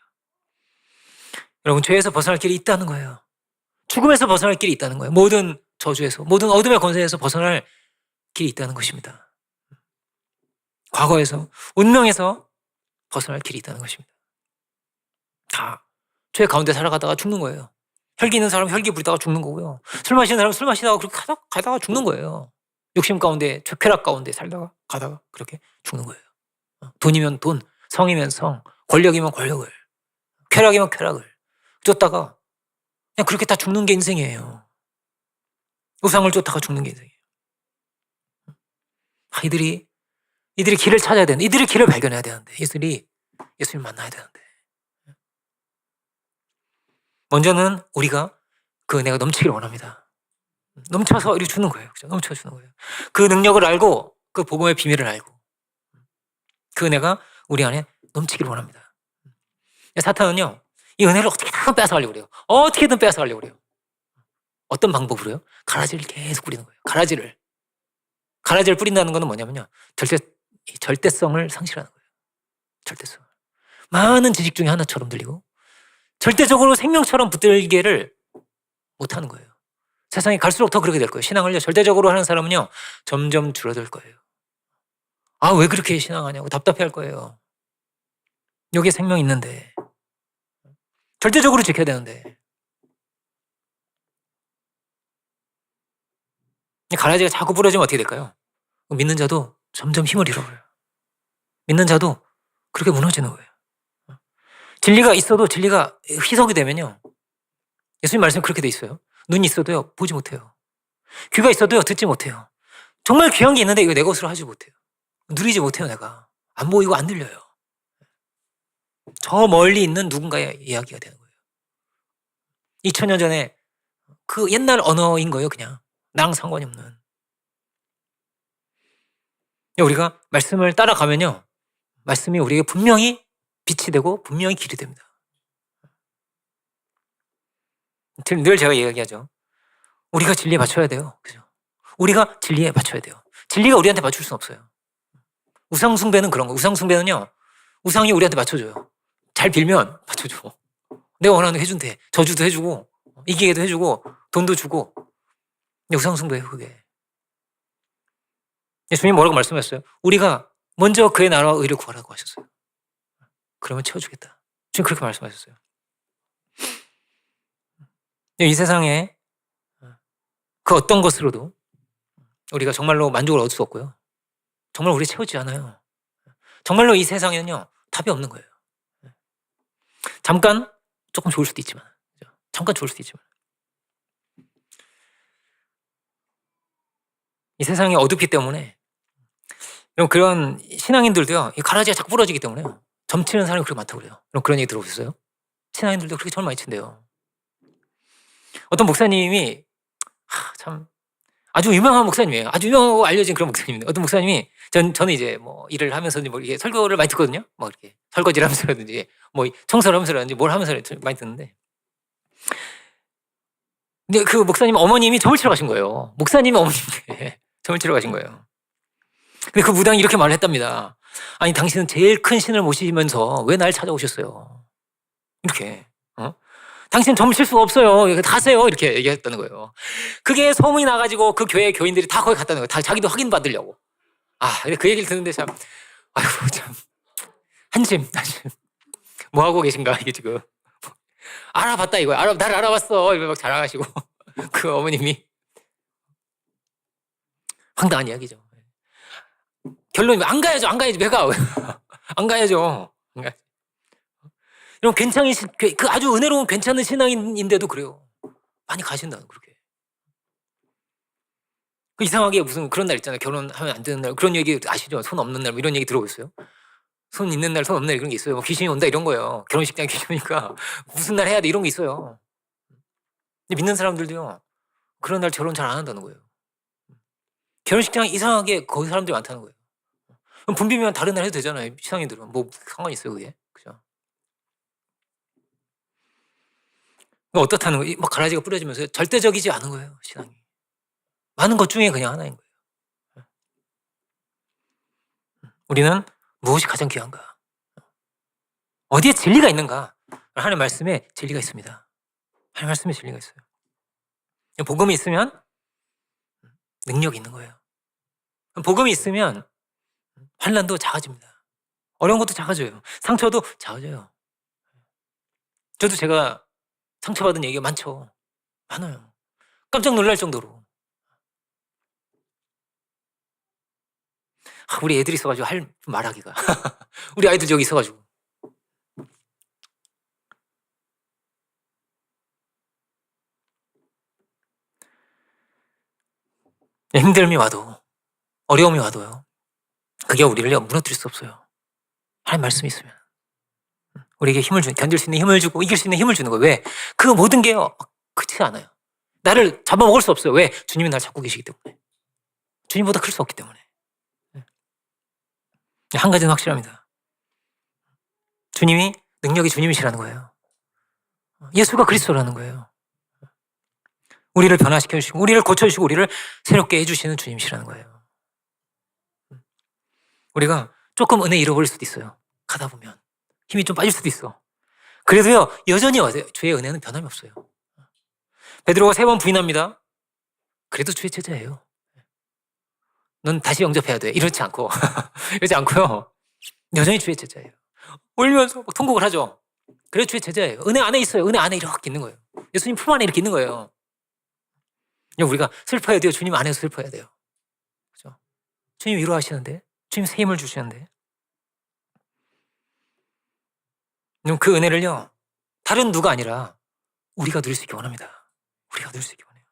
Speaker 1: 여러분, 죄에서 벗어날 길이 있다는 거예요. 죽음에서 벗어날 길이 있다는 거예요. 모든 저주에서, 모든 어둠의 권세에서 벗어날 길이 있다는 것입니다. 과거에서, 운명에서 벗어날 길이 있다는 것입니다. 다 죄 가운데 살아가다가 죽는 거예요. 혈기 있는 사람은 혈기 부리다가 죽는 거고요. 술 마시는 사람은 술 마시다가 그렇게 가다가 죽는 거예요. 욕심 가운데, 쾌락 가운데 살다가 가다가 그렇게 죽는 거예요. 돈이면 돈, 성이면 성, 권력이면 권력을, 쾌락이면 쾌락을 쫓다가 그냥 그렇게 다 죽는 게 인생이에요. 우상을 쫓다가 죽는 게 인생이에요. 이들이 길을 찾아야 되는데, 이들이 길을 발견해야 되는데, 예수님 만나야 되는데, 먼저는 우리가 그 은혜가 넘치기를 원합니다. 넘쳐서 이렇게 주는 거예요. 그죠? 넘쳐 주는 거예요. 그 능력을 알고, 그 복음의 비밀을 알고, 그 은혜가 우리 안에 넘치기를 원합니다. 사탄은요, 이 은혜를 어떻게든 뺏어가려고 그래요. 어떻게든 뺏어가려고 그래요. 어떤 방법으로요? 가라지를 계속 뿌리는 거예요. 가라지를 뿌린다는 것은 뭐냐면요, 절대성을 상실하는 거예요. 절대성. 많은 지식 중에 하나처럼 들리고 절대적으로 생명처럼 붙들기를 못하는 거예요. 세상이 갈수록 더 그렇게 될 거예요. 신앙을요, 절대적으로 하는 사람은요, 점점 줄어들 거예요. 왜 그렇게 신앙하냐고 답답해할 거예요. 여기에 생명이 있는데, 절대적으로 지켜야 되는데. 가라지가 자꾸 부러지면 어떻게 될까요? 믿는 자도 점점 힘을 잃어버려요. 믿는 자도 그렇게 무너지는 거예요. 진리가 있어도 진리가 희석이 되면요. 예수님 말씀 그렇게 돼 있어요. 눈이 있어도요, 보지 못해요. 귀가 있어도요, 듣지 못해요. 정말 귀한 게 있는데 이거 내 것으로 하지 못해요. 누리지 못해요, 내가. 안 보이고 안 들려요. 저 멀리 있는 누군가의 이야기가 되는 거예요. 2000년 전에 그 옛날 언어인 거예요, 그냥. 나랑 상관이 없는. 우리가 말씀을 따라가면요, 말씀이 우리에게 분명히 빛이 되고 분명히 길이 됩니다. 늘 제가 이야기하죠. 우리가 진리에 맞춰야 돼요. 그죠? 우리가 진리에 맞춰야 돼요. 진리가 우리한테 맞출 수는 없어요. 우상숭배는 그런 거. 우상숭배는요, 우상이 우리한테 맞춰줘요. 잘 빌면 맞춰줘. 내가 원하는 거 해준대. 저주도 해주고, 이기게도 해주고, 돈도 주고. 우상숭배예요, 그게. 예수님 뭐라고 말씀하셨어요? 우리가 먼저 그의 나라와 의를 구하라고 하셨어요. 그러면 채워주겠다. 지금 그렇게 말씀하셨어요. 이 세상에 그 어떤 것으로도 우리가 정말로 만족을 얻을 수 없고요. 정말 우리 채우지 않아요. 정말로 이 세상에는요, 답이 없는 거예요. 잠깐 조금 좋을 수도 있지만, 잠깐 좋을 수도 있지만, 이 세상이 어둡기 때문에 그런 신앙인들도요, 이 가라지가 자꾸 부러지기 때문에 점치는 사람이 그렇게 많다고 그래요. 그런 얘기 들어보셨어요? 신앙인들도 그렇게 절 많이 친대요. 어떤 목사님이 참 아주 유명한 목사님이에요. 아주 유명하고 알려진 그런 목사님인데, 어떤 목사님이 저는 이제 뭐 일을 하면서 뭐 이렇게 설교를 많이 듣거든요. 뭐 이렇게 설거지를 하면서라든지 뭐 청소를 하면서라든지 뭘 하면서 많이 듣는데, 근데 그 목사님 어머님이 점을 치러 가신 거예요. 목사님이 어머님께 점을 치러 가신 거예요. 근데 그 무당이 이렇게 말을 했답니다. 아니, 당신은 제일 큰 신을 모시면서 왜 날 찾아오셨어요? 이렇게. 당신 점을 칠 수가 없어요. 이렇게 가세요. 이렇게 얘기했다는 거예요. 그게 소문이 나가지고 그 교회 교인들이 다 거기 갔다는 거예요. 다 자기도 확인받으려고. 근데 그 얘기를 듣는데 참, 아이고, 참. 한심. 뭐 하고 계신가, 이게 지금. 알아봤다, 이거야. 나를 알아봤어. 이러면 막 자랑하시고. 그 어머님이. 황당한 이야기죠. 결론이 안 가야죠. 왜 가? 안 가야죠. 여러분, 그 아주 은혜로운 괜찮은 신앙인인데도 그래요. 많이 가신다는, 그렇게. 이상하게 무슨 그런 날 있잖아요. 결혼하면 안 되는 날. 그런 얘기 아시죠? 손 없는 날, 뭐 이런 얘기 들어보셨어요? 손 있는 날, 손 없는 날 이런 게 있어요. 뭐 귀신이 온다 이런 거예요. 결혼식장 귀신이 오니까 무슨 날 해야 돼 이런 게 있어요. 근데 믿는 사람들도요, 그런 날 결혼 잘 안 한다는 거예요. 결혼식장 이상하게 거기 사람들이 많다는 거예요. 그럼 분비면 다른 날 해도 되잖아요. 신앙인들은. 뭐 상관이 있어요, 그게. 그죠? 어떻다는 거예요? 막 가라지가 뿌려지면서 절대적이지 않은 거예요, 신앙이. 많은 것 중에 그냥 하나인 거예요. 우리는 무엇이 가장 귀한가? 어디에 진리가 있는가? 하나님의 말씀에 진리가 있습니다. 하나님의 말씀에 진리가 있어요. 복음이 있으면 능력이 있는 거예요. 복음이 있으면 환난도 작아집니다. 어려운 것도 작아져요. 상처도 작아져요. 저도 제가 상처받은 얘기가 많아요. 깜짝 놀랄 정도로. 우리 애들이 있어가지고 말하기가. 우리 아이들 여기 있어가지고. 힘듦이 와도, 어려움이 와도요, 그게 우리를 무너뜨릴 수 없어요. 하나님 말씀이 있으면. 우리에게 견딜 수 있는 힘을 주고 이길 수 있는 힘을 주는 거예요. 왜? 그 모든 게요, 그렇지 않아요. 나를 잡아먹을 수 없어요. 왜? 주님이 나를 잡고 계시기 때문에. 주님보다 클 수 없기 때문에. 한 가지는 확실합니다. 주님이, 능력이 주님이시라는 거예요. 예수가 그리스도라는 거예요. 우리를 변화시켜 주시고, 우리를 고쳐주시고, 우리를 새롭게 해주시는 주님이시라는 거예요. 우리가 조금 은혜 잃어버릴 수도 있어요. 가다 보면. 힘이 좀 빠질 수도 있어. 그래도요, 여전히 주의 은혜는 변함이 없어요. 베드로가 3번 부인합니다. 그래도 주의 제자예요. 넌 다시 영접해야 돼. 이렇지 않고요. 여전히 주의 제자예요. 울면서 막 통곡을 하죠. 그래도 주의 제자예요. 은혜 안에 있어요. 은혜 안에 이렇게 있는 거예요. 예수님 품 안에 이렇게 있는 거예요. 우리가 슬퍼야 돼요. 주님 안에서 슬퍼야 돼요. 그죠? 주님 위로하시는데, 주님 새 힘을 주시는데, 그 은혜를요, 다른 누가 아니라 우리가 누릴 수 있기 원합니다. 우리가 누릴 수 있기 원해요.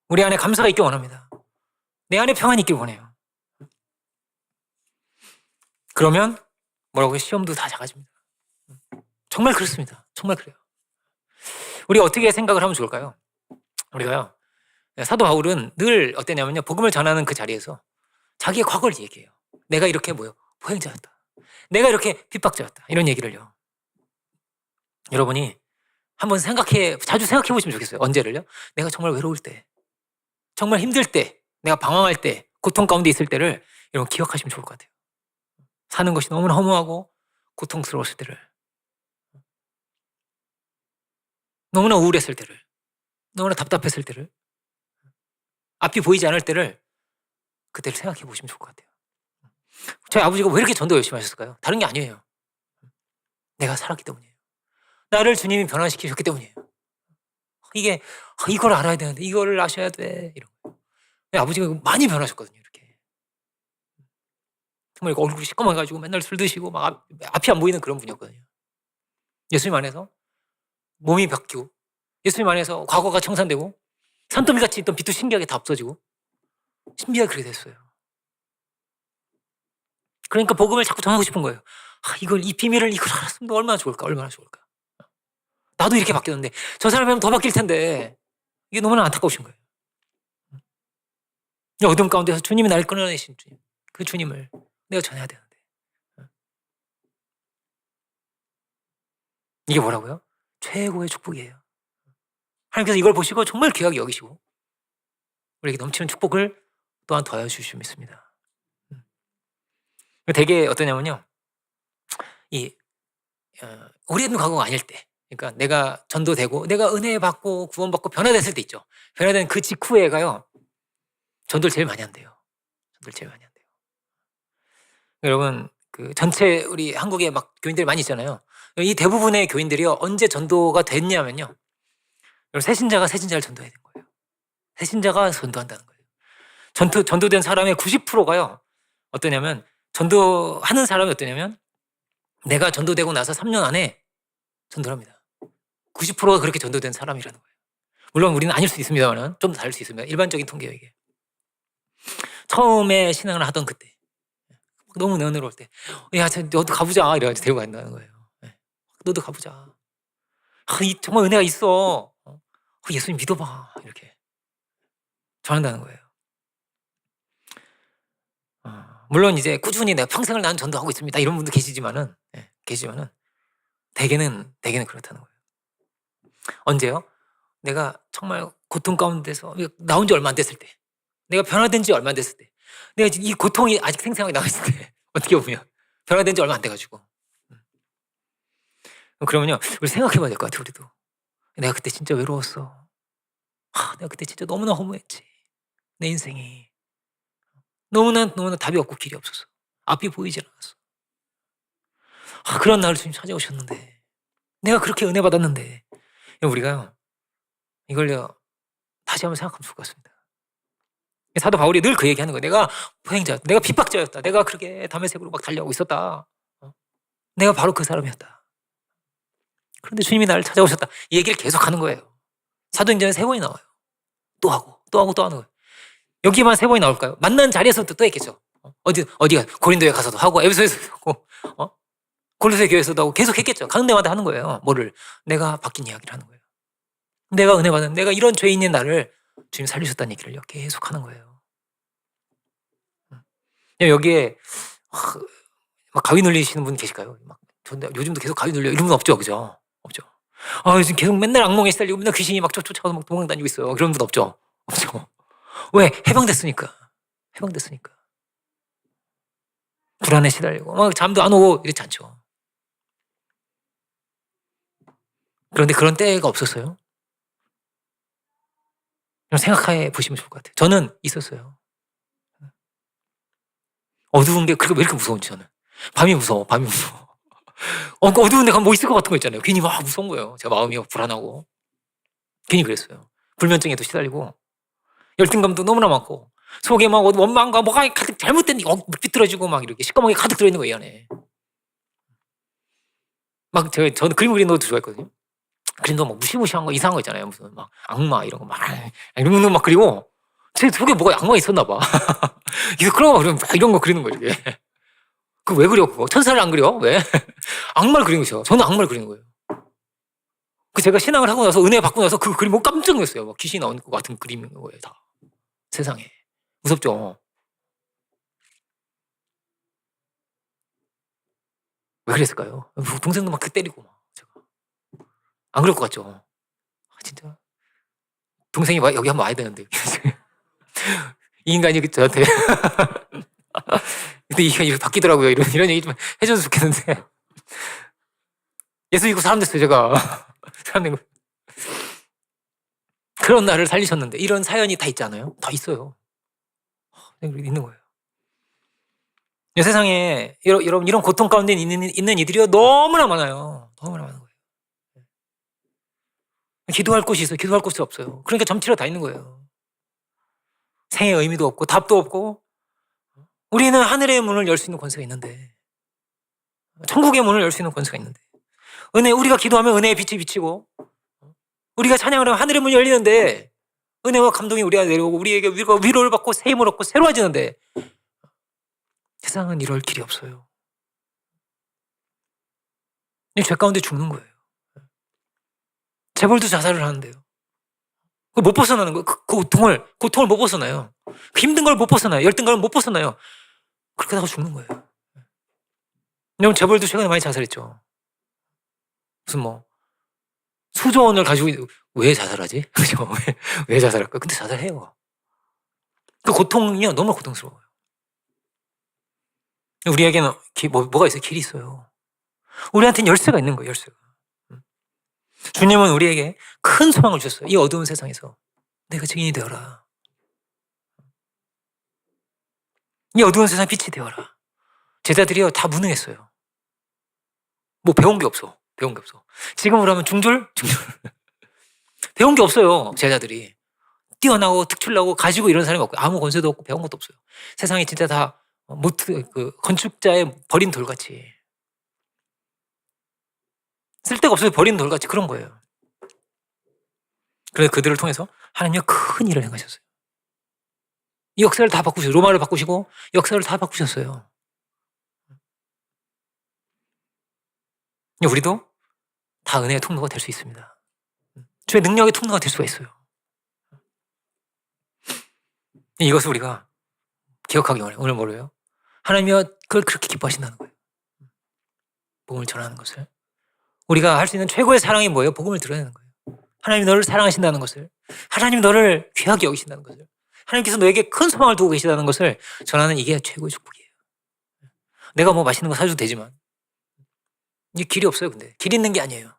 Speaker 1: 우리 안에 감사가 있기 원합니다. 내 안에 평안이 있기 원해요. 그러면 뭐라고요? 시험도 다 작아집니다. 정말 그렇습니다. 정말 그래요. 우리가 어떻게 생각을 하면 좋을까요? 우리가요, 사도 바울은 늘 어땠냐면요, 복음을 전하는 그 자리에서 자기의 과거를 얘기해요. 내가 이렇게 포행자였다. 내가 이렇게 핍박자였다. 이런 얘기를요. 여러분이 한번 자주 생각해 보시면 좋겠어요. 언제를요? 내가 정말 외로울 때, 정말 힘들 때, 내가 방황할 때, 고통 가운데 있을 때를 여러분 기억하시면 좋을 것 같아요. 사는 것이 너무나 허무하고 고통스러웠을 때를, 너무나 우울했을 때를, 너무나 답답했을 때를, 앞이 보이지 않을 때를, 그때를 생각해 보시면 좋을 것 같아요. 저희 아버지가 왜 이렇게 전도 열심히 하셨을까요? 다른 게 아니에요. 내가 살았기 때문이에요. 나를 주님이 변화시키셨기 때문이에요. 이걸 알아야 되는데, 이거를 아셔야 돼. 이런 거예요. 아버지가 많이 변하셨거든요, 이렇게. 정말 얼굴이 시꺼매가지고 맨날 술 드시고 막 앞이 안 보이는 그런 분이었거든요. 예수님 안에서 몸이 바뀌고, 예수님 안에서 과거가 청산되고, 산더미같이 있던 빛도 신기하게 다 없어지고, 신비하게 그렇게 됐어요. 그러니까 복음을 자꾸 전하고 싶은 거예요. 이 비밀을 이걸 알았으면 얼마나 좋을까, 얼마나 좋을까. 나도 이렇게 바뀌었는데 저 사람이면 더 바뀔 텐데, 이게 너무나 안타까우신 거예요. 어둠 가운데서 주님이 나를 끌어내신 주님, 그 주님을 내가 전해야 되는데. 이게 뭐라고요? 최고의 축복이에요. 하나님께서 이걸 보시고 정말 귀하게 여기시고 우리에게 넘치는 축복을 또한 더하여 주시고 있습니다. 되게 어떠냐면요, 오래된 과거가 아닐 때, 그러니까 내가 전도되고 내가 은혜 받고 구원받고 변화됐을 때 있죠. 변화된 그 직후에가요, 전도를 제일 많이 한대요. 전도를 제일 많이 한대요. 여러분, 그 전체 우리 한국에 막 교인들이 많이 있잖아요. 이 대부분의 교인들이요, 언제 전도가 됐냐면요, 새신자가 새신자를 전도해야 된 거예요. 새신자가 전도한다는 거예요. 전도된 사람의 90%가요 어떠냐면, 전도하는 사람이 어떠냐면, 내가 전도되고 나서 3년 안에 전도를 합니다. 90%가 그렇게 전도된 사람이라는 거예요. 물론 우리는 아닐 수 있습니다만 좀 다를 수 있습니다. 일반적인 통계예요, 이게. 처음에 신앙을 하던 그때, 너무 은혜로울 때, 야, 너도 가보자 이래가지고 데리고 간다는 거예요. 너도 가보자. 정말 은혜가 있어. 예수님 믿어봐. 이렇게 전한다는 거예요. 물론 이제 꾸준히 내가 평생을 나는 전도하고 있습니다, 이런 분도 계시지만은 대개는 그렇다는 거예요. 언제요? 내가 정말 고통 가운데서 나온 지 얼마 안 됐을 때, 내가 변화된 지 얼마 안 됐을 때, 내가 이 고통이 아직 생생하게 남아있을 때, 어떻게 보면 변화된 지 얼마 안 돼가지고, 그러면요, 우리 생각해봐야 될 것 같아요. 우리도 내가 그때 진짜 외로웠어. 내가 그때 진짜 너무나 허무했지. 내 인생이 너무나 답이 없고 길이 없었어. 앞이 보이질 않았어. 그런 나를 주님 찾아오셨는데, 내가 그렇게 은혜 받았는데, 우리가 이걸요 다시 한번 생각하면 좋을 것 같습니다. 사도 바울이 늘 그 얘기하는 거예요. 내가 포행자, 내가 핍박자였다. 내가 그렇게 다메섹으로 막 달려가고 있었다. 내가 바로 그 사람이었다. 그런데 주님이 나를 찾아오셨다. 이 얘기를 계속 하는 거예요. 사도행전에 3번이 나와요. 또 하고 또 하고 또 하는 거예요. 여기만 3번이 나올까요? 만난 자리에서도 또 했겠죠. 어디가 고린도에 가서도 하고, 에베소에서도 하고, 골로새 교회에서도 하고, 계속 했겠죠. 가는 데마다 하는 거예요. 뭐를? 내가 바뀐 이야기를 하는 거예요. 내가 은혜 받은, 내가 이런 죄인인 나를 주님 살리셨다는 얘기를 계속 하는 거예요. 여기에 막 가위 눌리시는 분 계실까요? 요즘도 계속 가위 눌려 이런 분 없죠, 그죠? 없죠. 요즘 계속 맨날 악몽에 시달리고 맨날 귀신이 막 쫓아가서 막 도망다니고 있어요. 그런 분 없죠? 없죠. 왜? 해방됐으니까. 불안에 시달리고 막 잠도 안 오고 이렇지 않죠. 그런데 그런 때가 없었어요? 생각해 보시면 좋을 것 같아요. 저는 있었어요. 어두운 게 왜 이렇게 무서운지, 저는. 밤이 무서워. 어두운 데 가면 뭐 있을 것 같은 거 있잖아요. 괜히 막 무서운 거예요. 제 마음이 불안하고. 괜히 그랬어요. 불면증에도 시달리고, 열등감도 너무나 많고, 속에 막 원망과 뭐가 가득 잘못된 삐뚤어지고 막 이렇게 시꺼멓게 가득 들어있는 거예요, 이 안에. 막 저는 그림 그리는 것도 좋아했거든요. 그림도 막 무시무시한 거 이상한 거 있잖아요. 무슨 막 악마 이런 거 막 이런 거 막 그리고 제 속에 뭐가 악마가 있었나 봐. 그래서 그런 거 그리면 막 이런 거 그리는 거예요, 이게. 그 왜 그려 그거? 천사를 안 그려? 왜? 악마를 그리는 거죠. 저는 악마를 그리는 거예요. 그 제가 신앙을 하고 나서 은혜 받고 나서 그 그림 보고 깜짝 놀랐어요. 막 귀신이 나오는 것 같은 그림인 거예요, 다. 세상에. 무섭죠? 왜 그랬을까요? 동생도 막 때리고 막 제가. 안 그럴 것 같죠? 아, 진짜. 동생이 여기 한번 와야 되는데. 이 인간이 저한테. 근데 이게 이렇게 바뀌더라고요. 이런 얘기 좀 해줘도 좋겠는데. 예수 믿고 사람 됐어요, 제가. 사람 된 거. 그런 나를 살리셨는데 이런 사연이 다 있지 않아요? 다 있어요. 있는 거예요. 이 세상에 여러분 이런 고통 가운데 있는 이들이 너무나 많아요. 너무나 많은 거예요. 기도할 곳이 있어요. 기도할 곳이 없어요. 그러니까 점치러 다 있는 거예요. 생의 의미도 없고 답도 없고 우리는 하늘의 문을 열 수 있는 권세가 있는데 천국의 문을 열 수 있는 권세가 있는데 우리가 기도하면 은혜의 빛이 비치고 우리가 찬양을 하면 하늘의 문이 열리는데 은혜와 감동이 우리가 내려오고 우리에게 위로를 받고 새 힘을 얻고 새로워지는데 세상은 이럴 길이 없어요. 죄 가운데 죽는 거예요. 재벌도 자살을 하는데요. 못 벗어나는 거예요. 그 고통을 못 벗어나요. 그 힘든 걸 못 벗어나요. 열등 걸 못 벗어나요. 그렇게 하다가 죽는 거예요. 여러분 재벌도 최근에 많이 자살했죠. 무슨 뭐 수조 원을 가지고 왜 자살하지? 그죠? 왜 자살할까? 근데 자살해요. 그 고통이요 너무 고통스러워요. 우리에게는 뭐가 있어요? 길이 있어요. 우리한테는 열쇠가 있는 거예요. 열쇠가. 주님은 우리에게 큰 소망을 주셨어요. 이 어두운 세상에서 내가 증인이 되어라. 이 어두운 세상 빛이 되어라. 제자들이요 다 무능했어요. 뭐 배운 게 없어. 지금으로 하면 중졸. 배운 게 없어요. 제자들이 뛰어나고 특출나고 가지고 이런 사람이 없고 아무 권세도 없고 배운 것도 없어요. 세상이 진짜 다 건축자의 버린 돌같이 쓸데가 없어요. 버린 돌같이 그런 거예요. 그래서 그들을 통해서 하나님이 큰 일을 행하셨어요. 이 역사를 다 바꾸셨어요. 로마를 바꾸시고 역사를 다 바꾸셨어요. 우리도 다 은혜의 통로가 될 수 있습니다. 주의 능력의 통로가 될 수가 있어요. 이것을 우리가 기억하기 원해요. 오늘 뭐래요? 하나님이 그걸 그렇게 기뻐하신다는 거예요. 복음을 전하는 것을. 우리가 할 수 있는 최고의 사랑이 뭐예요? 복음을 들어야 하는 거예요. 하나님이 너를 사랑하신다는 것을, 하나님이 너를 귀하게 여기신다는 것을, 하나님께서 너에게 큰 소망을 두고 계시다는 것을 전하는 이게 최고의 축복이에요. 내가 뭐 맛있는 거 사줘도 되지만 이게 길이 없어요. 근데 길 있는 게 아니에요.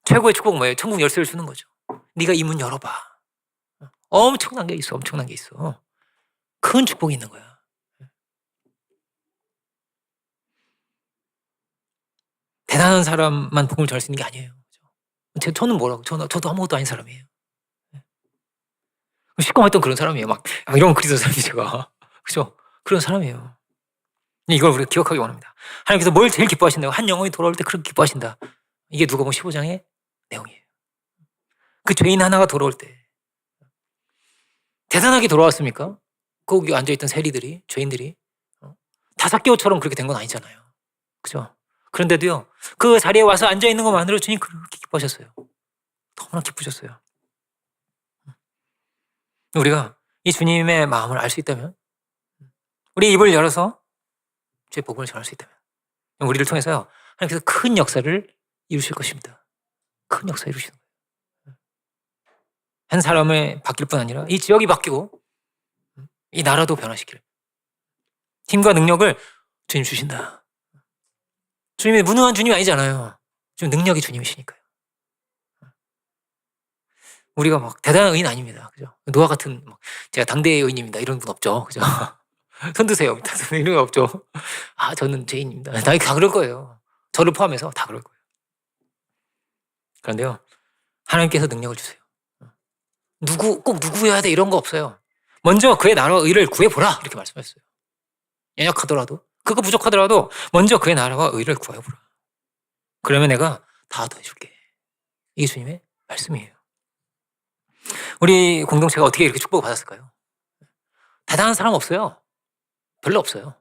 Speaker 1: 최고의 축복은 뭐예요? 천국 열쇠를 주는 거죠. 네가 이 문 열어봐. 엄청난 게 있어. 큰 축복이 있는 거야. 대단한 사람만 복음을 전할 수 있는 게 아니에요. 저는 뭐라고? 저도 아무것도 아닌 사람이에요. 시꺼맸던 그런 사람이에요. 막 이런 그리스도 사람이 제가 그죠? 그런 사람이에요. 이걸 우리가 기억하기 원합니다. 하나님께서 뭘 제일 기뻐하신다고? 한 영혼이 돌아올 때 그렇게 기뻐하신다. 이게 누가복음 15장의 내용이에요. 그 죄인 하나가 돌아올 때 대단하게 돌아왔습니까? 거기 앉아있던 세리들이 죄인들이 다사개오처럼 그렇게 된 건 아니잖아요. 그죠? 그런데도요 그 자리에 와서 앉아있는 것만으로 주님 그렇게 기뻐하셨어요. 너무나 기쁘셨어요. 우리가 이 주님의 마음을 알 수 있다면 우리 입을 열어서 주의 복음을 전할 수 있다면 우리를 통해서요 하나님께서 큰 역사를 이루실 것입니다. 큰 역사 이루시는 거예요. 한 사람을 바뀔 뿐 아니라 이 지역이 바뀌고 이 나라도 변화시킬 힘과 능력을 주님 주신다. 주님이 무능한 주님이 아니잖아요. 주님 능력이 주님이시니까요. 우리가 막 대단한 의인 아닙니다. 그죠? 노아 같은 제가 당대의 의인입니다. 이런 분 없죠. 그죠? 손 드세요. 이런 거 없죠. 저는 죄인입니다. 다 그럴 거예요. 저를 포함해서 다 그럴 거예요. 그런데요, 하나님께서 능력을 주세요. 꼭 누구여야 돼 이런 거 없어요. 먼저 그의 나라와 의를 구해보라 이렇게 말씀하셨어요. 연약하더라도 그거 부족하더라도 먼저 그의 나라와 의를 구해보라. 그러면 내가 다 더해줄게. 이게 주님의 말씀이에요. 우리 공동체가 어떻게 이렇게 축복을 받았을까요? 대단한 사람 없어요. 별로 없어요.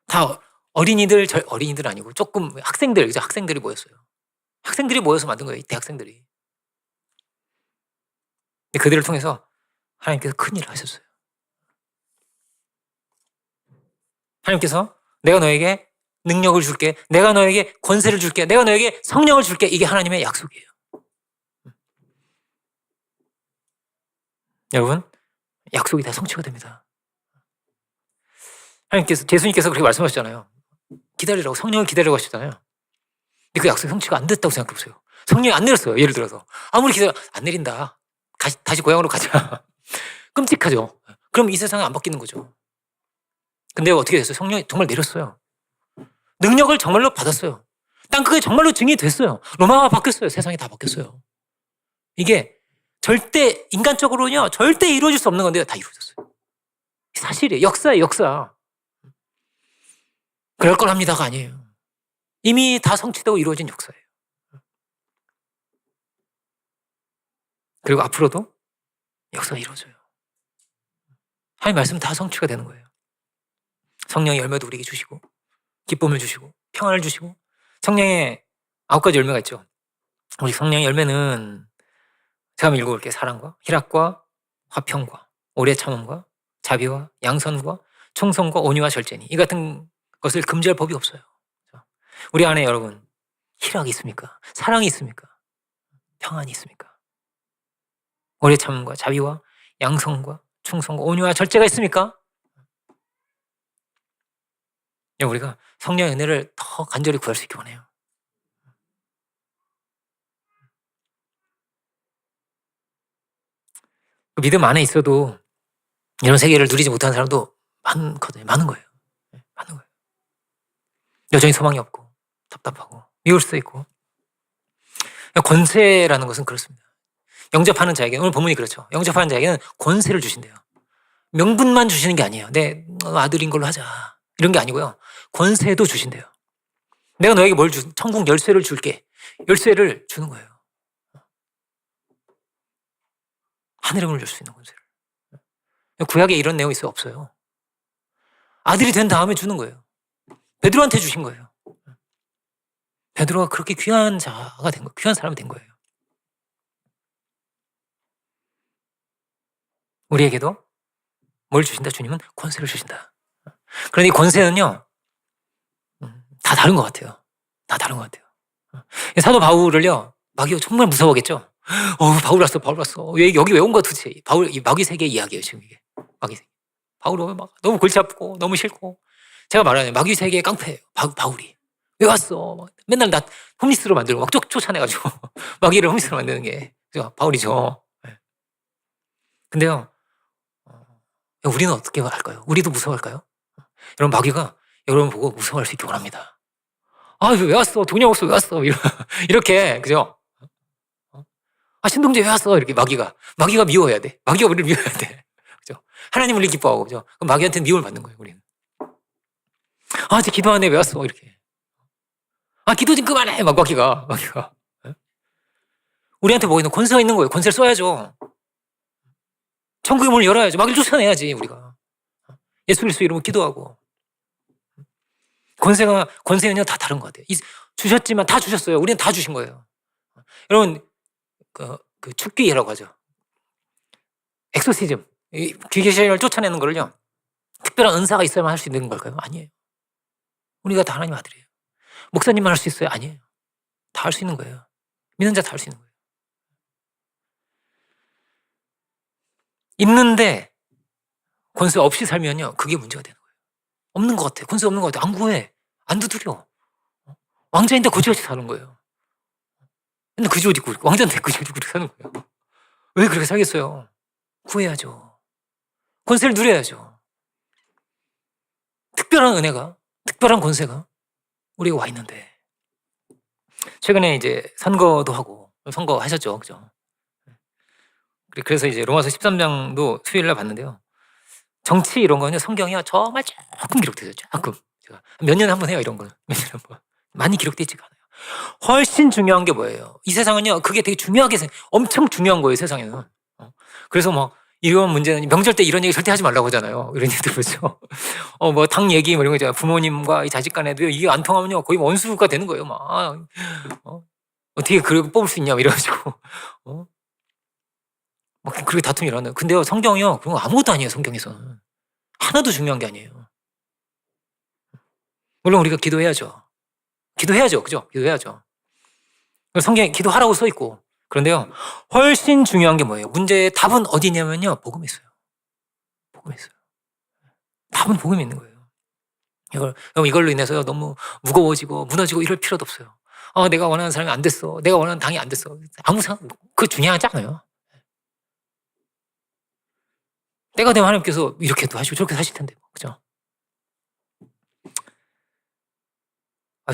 Speaker 1: 다 어린이들 아니고 조금 학생들, 그죠? 학생들이 모였어요. 학생들이 모여서 만든 거예요. 이 대학생들이. 그들을 통해서 하나님께서 큰 일을 하셨어요. 하나님께서 내가 너에게 능력을 줄게. 내가 너에게 권세를 줄게. 내가 너에게 성령을 줄게. 이게 하나님의 약속이에요. 여러분, 약속이 다 성취가 됩니다. 예수님께서 그렇게 말씀하셨잖아요. 기다리라고, 성령을 기다리라고 하셨잖아요. 근데 그 약속이 성취가 안 됐다고 생각해 보세요. 성령이 안 내렸어요. 예를 들어서. 아무리 안 내린다. 다시 고향으로 가자. 끔찍하죠. 그럼 이 세상은 안 바뀌는 거죠. 근데 어떻게 됐어요? 성령이 정말 내렸어요. 능력을 정말로 받았어요. 땅크게 정말로 증이 됐어요. 로마가 바뀌었어요. 세상이 다 바뀌었어요. 이게 인간적으로는요, 절대 이루어질 수 없는 건데 다 이루어졌어요. 사실이에요. 역사예요, 역사. 그럴 거랍니다가 아니에요. 이미 다 성취되고 이루어진 역사예요. 그리고 앞으로도 역사가 이루어져요. 하나님 말씀 다 성취가 되는 거예요. 성령의 열매도 우리에게 주시고, 기쁨을 주시고, 평안을 주시고, 성령의 9가지 열매가 있죠. 우리 성령의 열매는 제가 한번 읽어볼게요. 사랑과 희락과 화평과 오래 참음과 자비와 양선과 충성과 온유와 절제니 이 같은 것을 금지할 법이 없어요. 우리 안에 여러분 희락이 있습니까? 사랑이 있습니까? 평안이 있습니까? 오래 참음과 자비와 양성과 충성과 온유와 절제가 있습니까? 우리가 성령의 은혜를 더 간절히 구할 수 있기 원해요. 믿음 안에 있어도 이런 세계를 누리지 못하는 사람도 많거든요. 많은 거예요. 많은 거예요. 여전히 소망이 없고 답답하고 미울 수도 있고. 권세라는 것은 그렇습니다. 영접하는 자에게, 오늘 본문이 그렇죠. 영접하는 자에게는 권세를 주신대요. 명분만 주시는 게 아니에요. 내 아들인 걸로 하자. 이런 게 아니고요. 권세도 주신대요. 내가 너에게 천국 열쇠를 줄게. 열쇠를 주는 거예요. 하늘의 문을 열 수 있는 권세를. 구약에 이런 내용이 없어요. 아들이 된 다음에 주는 거예요. 베드로한테 주신 거예요. 베드로가 그렇게 귀한 자가 된 거예요. 귀한 사람이 된 거예요. 우리에게도 뭘 주신다? 주님은 권세를 주신다. 그런데 이 권세는요, 다 다른 것 같아요. 다 다른 것 같아요. 사도 바울을요, 마귀가 정말 무서워하겠죠? 바울 왔어. 여기 왜 온 거야 도대체? 이 마귀 세계 이야기예요, 지금 이게. 마귀 세계. 바울은 막 너무 골치 아프고, 너무 싫고. 제가 말하는 마귀 세계의 깡패예요. 바울이. 왜 왔어? 맨날 나 홈리스로 만들고 막 쫓아내가지고. 마귀를 홈리스로 만드는 게 바울이죠. 근데요, 우리는 어떻게 할까요? 우리도 무서워할까요? 여러분, 마귀가 여러분 보고 무서워할 수 있기 원합니다. 왜 왔어? 돈이 없어, 왜 왔어? 이렇게, 그죠? 신동재 왜 왔어? 이렇게 마귀가 미워해야 돼. 마귀가 우리를 미워해야 돼. 그죠? 하나님 우리 기뻐하고, 그죠? 그럼 마귀한테는 미움을 받는 거예요, 우리는. 이제 기도하네, 왜 왔어? 이렇게. 기도 좀 그만해! 마귀가. 우리한테 뭐 있는 권세가 있는 거예요. 권세를 써야죠. 천국의 문을 열어야죠. 마귀를 쫓아내야지, 우리가. 예수 그리스도 이름으로 기도하고. 권세는요, 다 다른 것 같아요. 주셨지만 다 주셨어요. 우리는 다 주신 거예요. 여러분, 그 축기라고 하죠. 엑소시즘. 귀신을 쫓아내는 거를요, 특별한 은사가 있어야만 할 수 있는 걸까요? 아니에요. 우리가 다 하나님 아들이에요. 목사님만 할 수 있어요? 아니에요. 다 할 수 있는 거예요. 믿는 자 다 할 수 있는 거예요. 있는데 권세 없이 살면요, 그게 문제가 되는 거예요. 없는 것 같아. 권세 없는 것 같아. 안 구해. 안 두드려. 왕자인데 거지같이 사는 거예요. 맨날 그지 옷 입고 왕자인데 그지 옷 입고 사는 거예요. 왜 그렇게 살겠어요? 구해야죠. 권세를 누려야죠. 특별한 은혜가, 특별한 권세가 우리가 와 있는데, 최근에 이제 선거도 하고, 선거 하셨죠, 그죠? 그래서 이제 로마서 13장도 수요일 날 봤는데요. 정치 이런 거는 성경이요 정말 조금 기록되죠. 조금. 제가 몇 년에 한 번 해요 이런 거. 몇 년에 한 번. 많이 기록돼 있지가 않아요. 훨씬 중요한 게 뭐예요? 이 세상은요 그게 되게 중요하게 엄청 중요한 거예요 세상에는. 그래서 막 이런 문제는 명절 때 이런 얘기 절대 하지 말라고 하잖아요. 이런 얘기들 그렇죠. 뭐 당 얘기 뭐 이런 거 있잖아요. 부모님과 이 자식 간에도 이게 안 통하면요 거의 원수가 되는 거예요. 막 어떻게 그렇게 뽑을 수 있냐 이래가지고 막 그렇게 다툼이 일어나요. 근데요 성경이요 그런 거 아무것도 아니에요. 성경에서는 하나도 중요한 게 아니에요. 물론 우리가 기도해야죠. 기도해야죠, 그죠? 기도해야죠. 성경에 기도하라고 써 있고. 그런데요 훨씬 중요한 게 뭐예요? 문제의 답은 어디 있냐면요 복음에 있어요. 복음에 있어요. 답은 복음에 있는 거예요. 이걸로 인해서 너무 무거워지고 무너지고 이럴 필요도 없어요. 내가 원하는 사람이 안 됐어. 내가 원하는 당이 안 됐어. 아무 상관, 그거 중요하지 않아요. 때가 되면 하나님께서 이렇게도 하시고 저렇게 하실 텐데, 그죠?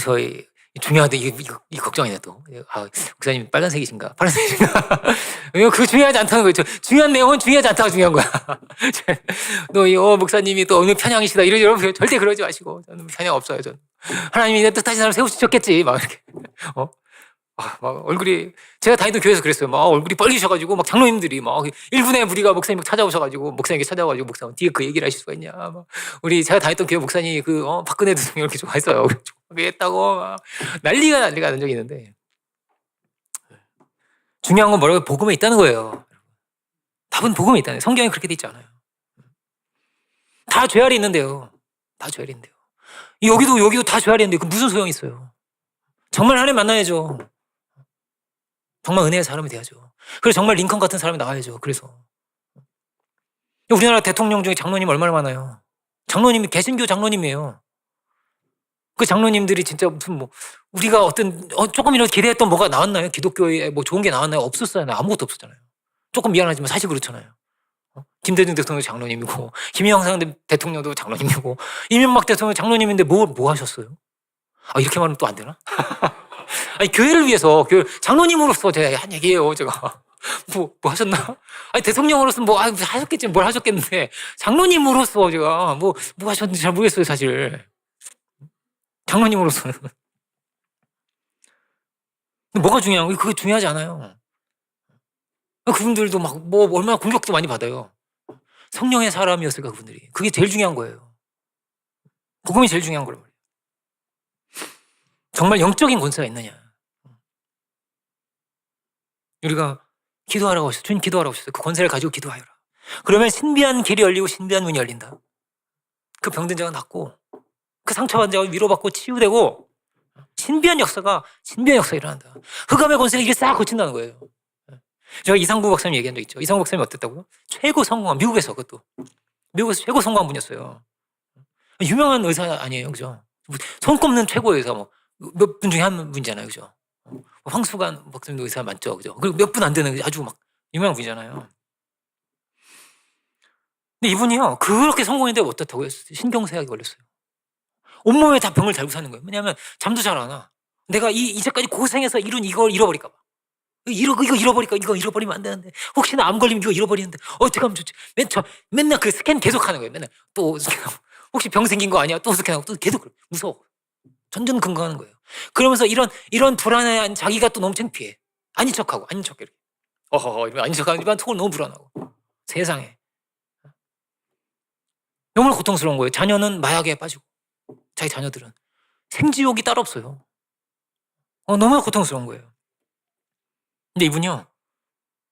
Speaker 1: 저희 중요한데 이 걱정이네 또. 목사님 빨간색이신가? 파란색이신가? 그거 중요하지 않다는 거죠. 중요한 내용은 중요하지 않다가 중요한 거야. 너 목사님이 또 어느 편향이시다 이런 여러분 절대 그러지 마시고 저는 편향 없어요. 저는 하나님이 내 뜻하신 사람 세우셨겠지 막 이렇게. 막 얼굴이 제가 다니던 교회에서 그랬어요. 막 얼굴이 빨개셔가지고 막 장로님들이 막 1분에 무리가 목사님 찾아오셔가지고 목사님께 찾아와가지고 목사님 뒤에 그 얘기를 하실 수가 있냐. 막 우리 제가 다녔던 교회 목사님이 박근혜 대통령 이렇게 좋아했어요. 왜 했다고 막 난리가 난 적이 있는데 중요한 건 뭐라고 복음에 있다는 거예요. 답은 복음에 있다는 거예요. 성경에 그렇게 돼 있지 않아요. 다 죄알이 있는데요. 다 죄알이 있는데요. 여기도 다 죄알이 있는데 그 무슨 소용이 있어요. 정말 하나님 만나야죠. 정말 은혜의 사람이 돼야죠. 그래서 정말 링컨 같은 사람이 나와야죠. 그래서 우리나라 대통령 중에 장로님 얼마나 많아요. 장로님이 개신교 장로님이에요. 그 장로님들이 진짜 무슨 우리가 조금이라도 기대했던 뭐가 나왔나요? 기독교에 뭐 좋은 게 나왔나요? 없었어요. 아무것도 없었잖아요. 조금 미안하지만 사실 그렇잖아요. 김대중 대통령 장로님이고 김영삼 대통령도 장로님이고 이명박 대통령 장로님인데 뭐 하셨어요? 이렇게 말하면 또 안 되나? 아니 교회를 위해서 장로님으로서 제가 한 얘기예요. 제가 뭐 하셨나? 대통령으로서 하셨겠지 뭘 하셨겠는데 장로님으로서 제가 뭐 하셨는지 잘 모르겠어요 사실. 장로님으로서는 뭐가 중요한 거예요? 그게 중요하지 않아요. 그분들도 얼마나 공격도 많이 받아요. 성령의 사람이었을까 그분들이. 그게 제일 중요한 거예요. 복음이 제일 중요한 거란 말이에요. 정말 영적인 권세가 있느냐. 우리가 기도하라고 하셨어요. 주님 기도하라고 하셨어요. 그 권세를 가지고 기도하여라. 그러면 신비한 길이 열리고 신비한 문이 열린다. 그 병든 자가 낫고 그 상처받은 자가 위로받고 치유되고 신비한 역사가 일어난다. 흑암의 권세가 이게 싹 고친다는 거예요. 제가 이상구 박사님 얘기한 적 있죠. 이상구 박사님이 어땠다고요? 최고 성공한 미국에서 최고 성공한 분이었어요. 유명한 의사 아니에요, 그죠? 손꼽는 최고 의사 몇 분 중에 한 분이잖아요, 그죠? 황수관 박사님도 의사 맞죠, 그죠? 그리고 몇 분 안 되는 아주 유명한 분이잖아요. 근데 이분이요 그렇게 성공했는데 어떻다고요? 신경쇠약이 걸렸어요. 온몸에 다 병을 달고 사는 거예요. 왜냐하면 잠도 잘 안 와. 내가 이제까지 고생해서 이룬 이걸 잃어버릴까 봐. 이거 잃어버릴까? 이거 잃어버리면 안 되는데 혹시나 암 걸리면 이거 잃어버리는데 어떻게 하면 좋지? 맨날 그 스캔 계속 하는 거예요. 맨날 또 스캔하고 혹시 병 생긴 거 아니야? 또 스캔하고 또 계속 무서워. 전전긍긍하는 거예요. 그러면서 이런 불안한 자기가 또 너무 창피해. 아닌 척하고 아닌 척 이렇게. 이러면 아닌 척하지만 속은 너무 불안하고 세상에 너무 고통스러운 거예요. 자녀는 마약에 빠지고 자기 자녀들은 생지욕이 따로 없어요. 너무 고통스러운 거예요. 근데 이분이요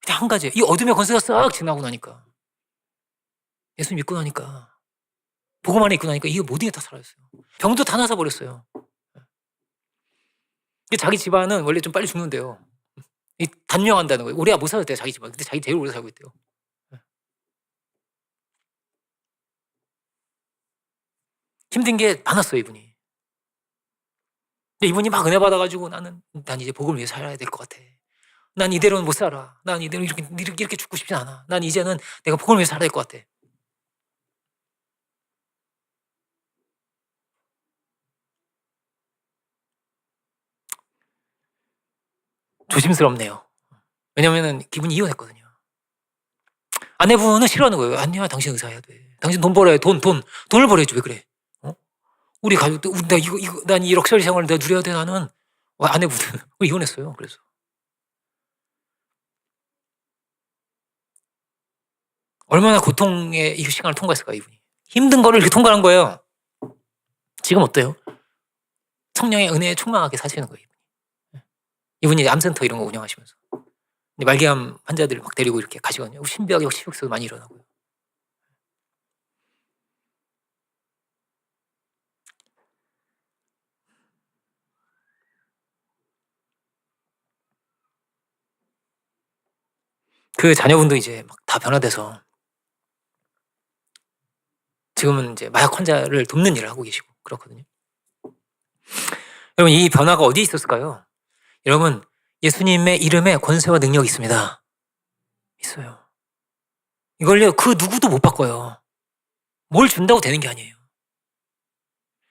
Speaker 1: 그냥 한 가지예요. 이 어둠의 권세가 싹 지나고 나니까 예수 믿고 나니까 복음 안에 있고 나니까 이게 모든 게 다 사라졌어요. 병도 다 나서 버렸어요. 자기 집안은 원래 좀 빨리 죽는데요. 단명한다는 거예요. 오래 못 살았대요 자기 집안. 근데 자기 제일 오래 살고 있대요. 힘든 게 많았어요 이분이. 근데 이분이 막 은혜 받아가지고 난 이제 복음을 위해 살아야 될 것 같아. 난 이대로는 못 살아. 난 이대로 이렇게 죽고 싶지 않아. 난 이제는 내가 복음을 위해 살아야 될 것 같아. 조심스럽네요. 왜냐면은 기분이 이혼했거든요. 아내분은 싫어하는 거예요. 아니야, 당신 의사해야 돼. 당신 돈 벌어야 돼. 돈을 벌어야지. 왜 그래? 어? 우리 가족, 나 난 이 럭셔리 생활을 내가 누려야 돼, 나는. 아내분은 이혼했어요. 그래서. 얼마나 고통의 이 시간을 통과했을까, 이분이. 힘든 거를 이렇게 통과한 거예요. 지금 어때요? 성령의 은혜에 충만하게 사시는 거예요, 이분이. 이분이 암센터 이런 거 운영하시면서. 말기암 환자들 막 데리고 이렇게 가시거든요. 신비하게 치료기도 많이 일어나고요. 그 자녀분도 이제 막 다 변화돼서 지금은 이제 마약 환자를 돕는 일을 하고 계시고 그렇거든요. 여러분, 이 변화가 어디에 있었을까요? 여러분, 예수님의 이름에 권세와 능력이 있습니다. 있어요. 이걸요, 그 누구도 못 바꿔요. 뭘 준다고 되는 게 아니에요.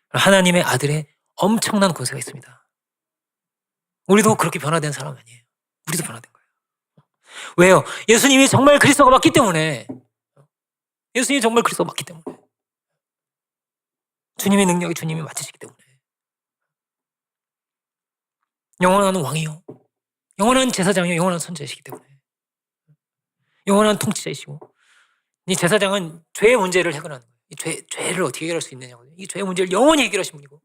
Speaker 1: 하나님의 아들의 엄청난 권세가 있습니다. 우리도 그렇게 변화된 사람 아니에요. 우리도 변화된 거예요. 왜요? 예수님이 정말 그리스도가 맞기 때문에. 예수님이 정말 그리스도가 맞기 때문에. 주님의 능력이 주님이 맞으시기 때문에. 영원한 왕이요, 영원한 제사장이요, 영원한 선지자이시기 때문에. 영원한 통치자이시고, 이 제사장은 죄의 문제를 해결하는 거예요. 이 죄를 어떻게 해결할 수 있느냐고요. 이 죄의 문제를 영원히 해결하신 분이고,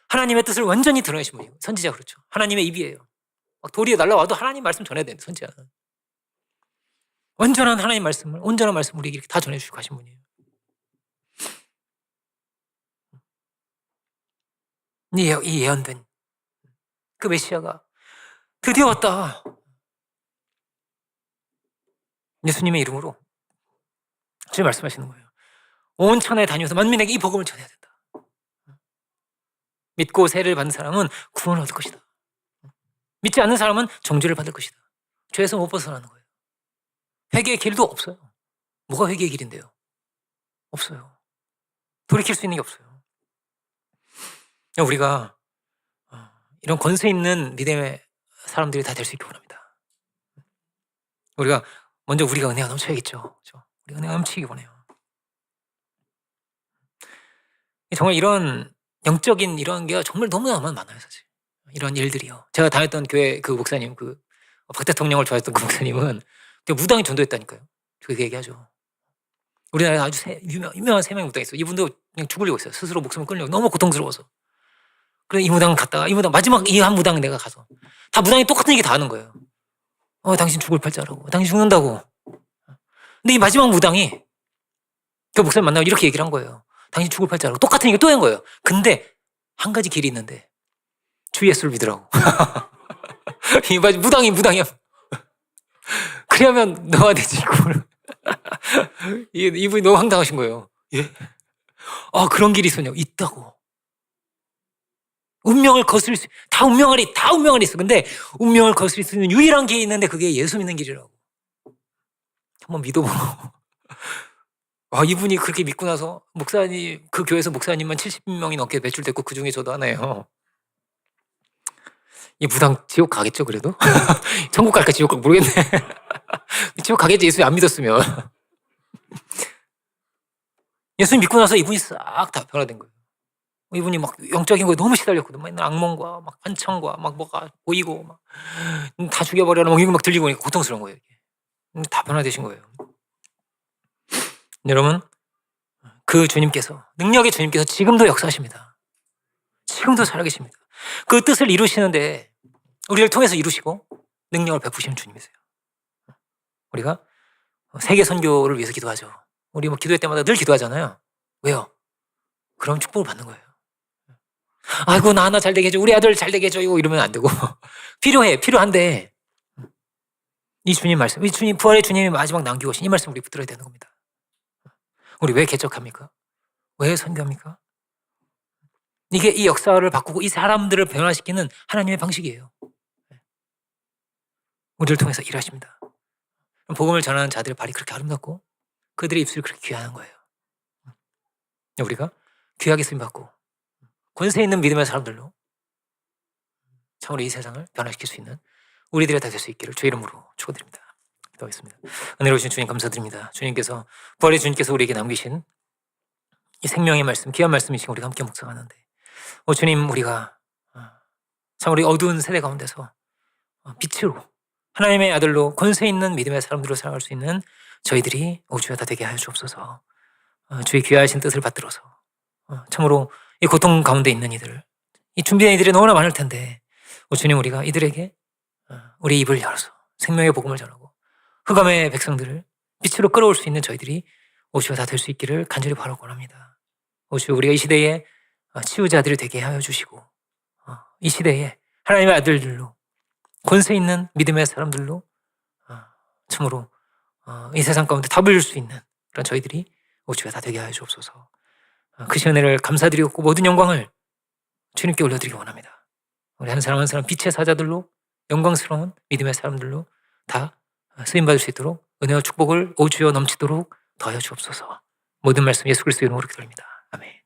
Speaker 1: 하나님의 뜻을 완전히 드러내신 분이고, 선지자 그렇죠. 하나님의 입이에요. 막 돌이 날라와도 하나님 말씀 전해야 되는데, 선지자는. 완전한 하나님 말씀을, 온전한 말씀을 우리에게 이렇게 다 전해주시고 가신 분이에요. 이 예언된 그 메시아가 드디어 왔다. 예수님의 이름으로 주님 말씀하시는 거예요. 온 천하에 다니면서 만민에게 이 복음을 전해야 된다. 믿고 세를 받는 사람은 구원을 얻을 것이다. 믿지 않는 사람은 정죄를 받을 것이다. 죄에서 못 벗어나는 거예요. 회개의 길도 없어요. 뭐가 회개의 길인데요? 없어요. 돌이킬 수 있는 게 없어요. 우리가 이런 권세 있는 믿음의 사람들이 다 될 수 있기 원합니다. 우리가 먼저 우리가 은혜가 넘쳐야겠죠. 그렇죠? 우리가 은혜가 넘치기 원해요. 정말 이런 영적인 이런 게 정말 너무나 많아요, 사실. 이런 일들이요. 제가 다녔던 교회 그 목사님, 그 박 대통령을 좋아했던 그 목사님은 무당이 전도했다니까요. 그렇게 얘기하죠. 우리나라에 아주 유명한 3명의 무당이 있어요. 이분도 그냥 죽으려고 했어요. 스스로 목숨을 끊으려고. 너무 고통스러워서. 그래서 이 무당 갔다가, 이 무당, 마지막 이 한 무당 내가 가서. 다 무당이 똑같은 얘기 다 하는 거예요. 당신 죽을 팔자라고. 당신 죽는다고. 근데 이 마지막 무당이 그 목사님 만나고 이렇게 얘기를 한 거예요. 당신 죽을 팔자라고. 똑같은 얘기 또 한 거예요. 근데 한 가지 길이 있는데 주 예수를 믿으라고. 이 무당이야. 그러면 너가 되지. 이분이 너무 황당하신 거예요. 예? 그런 길이 있었냐고. 있다고. 운명을 거스릴 수, 다 운명알이 있어. 근데 운명을 거스릴 수 있는 유일한 길이 있는데 그게 예수 믿는 길이라고. 한번 믿어보고. 이분이 그렇게 믿고 나서 목사님, 그 교회에서 목사님만 70명이 넘게 배출됐고 그 중에 저도 하나예요. 이 무당 지옥 가겠죠, 그래도? 천국 갈까 지옥 갈까 모르겠네. 지옥 가겠지, 예수 안 믿었으면. 예수 믿고 나서 이분이 싹 다 변화된 거예요. 이분이 막 영적인 거에 너무 시달렸거든. 맨날 악몽과 막 환청과 막 뭐가 보이고 막 다 죽여버려라 막 이거 막 들리고 보니까 고통스러운 거예요. 이게. 다 변화되신 거예요. 여러분, 그 주님께서, 능력의 주님께서 지금도 역사하십니다. 지금도 살아계십니다. 그 뜻을 이루시는데 우리를 통해서 이루시고 능력을 베푸시는 주님이세요. 우리가 세계 선교를 위해서 기도하죠. 우리 뭐 기도회 때마다 늘 기도하잖아요. 왜요? 그럼 축복을 받는 거예요. 아이고, 나 하나 잘 되게 해줘. 우리 아들 잘 되게 해줘. 이러면 안 되고. 필요한데 이 주님 말씀, 이 주님, 부활의 주님이 마지막 남기고 오신 이 말씀 우리 붙들어야 되는 겁니다. 우리 왜 개척합니까? 왜 선교합니까? 이게 이 역사를 바꾸고 이 사람들을 변화시키는 하나님의 방식이에요. 우리를 통해서 일하십니다. 복음을 전하는 자들의 발이 그렇게 아름답고 그들의 입술이 그렇게 귀한 거예요. 우리가 귀하게 쓰임받고 권세 있는 믿음의 사람들로 참으로 이 세상을 변화시킬 수 있는 우리들이 다 될 수 있기를 주의 이름으로 축원드립니다. 기도하겠습니다. 은혜로우신 주님 감사드립니다. 주님께서 부활의 주님께서 우리에게 남기신 이 생명의 말씀, 귀한 말씀이신 우리가 함께 묵상하는데 주님 우리가 참 우리 어두운 세대 가운데서 빛으로 하나님의 아들로 권세 있는 믿음의 사람들로 살아갈 수 있는 저희들이 주여 다 되게 하여 주옵소서. 주의 귀하신 뜻을 받들어서 참으로 이 고통 가운데 있는 이들, 이 준비된 이들이 너무나 많을 텐데 주님 우리가 이들에게 우리 입을 열어서 생명의 복음을 전하고 흑암의 백성들을 빛으로 끌어올 수 있는 저희들이 주여 다 될 수 있기를 간절히 바라고 원합니다. 주여 우리가 이 시대에 치유자들이 되게 하여 주시고 이 시대에 하나님의 아들들로 권세 있는 믿음의 사람들로 참으로 이 세상 가운데 답을 줄 수 있는 그런 저희들이 주여 다 되게 하여 주옵소서. 그 시은혜를 감사드리고 모든 영광을 주님께 올려드리기 원합니다. 우리 한 사람 한 사람 빛의 사자들로 영광스러운 믿음의 사람들로 다 쓰임받을 수 있도록 은혜와 축복을 주여 넘치도록 더하여 주옵소서. 모든 말씀 예수 그리스도의 이름으로 기도합니다. 아멘.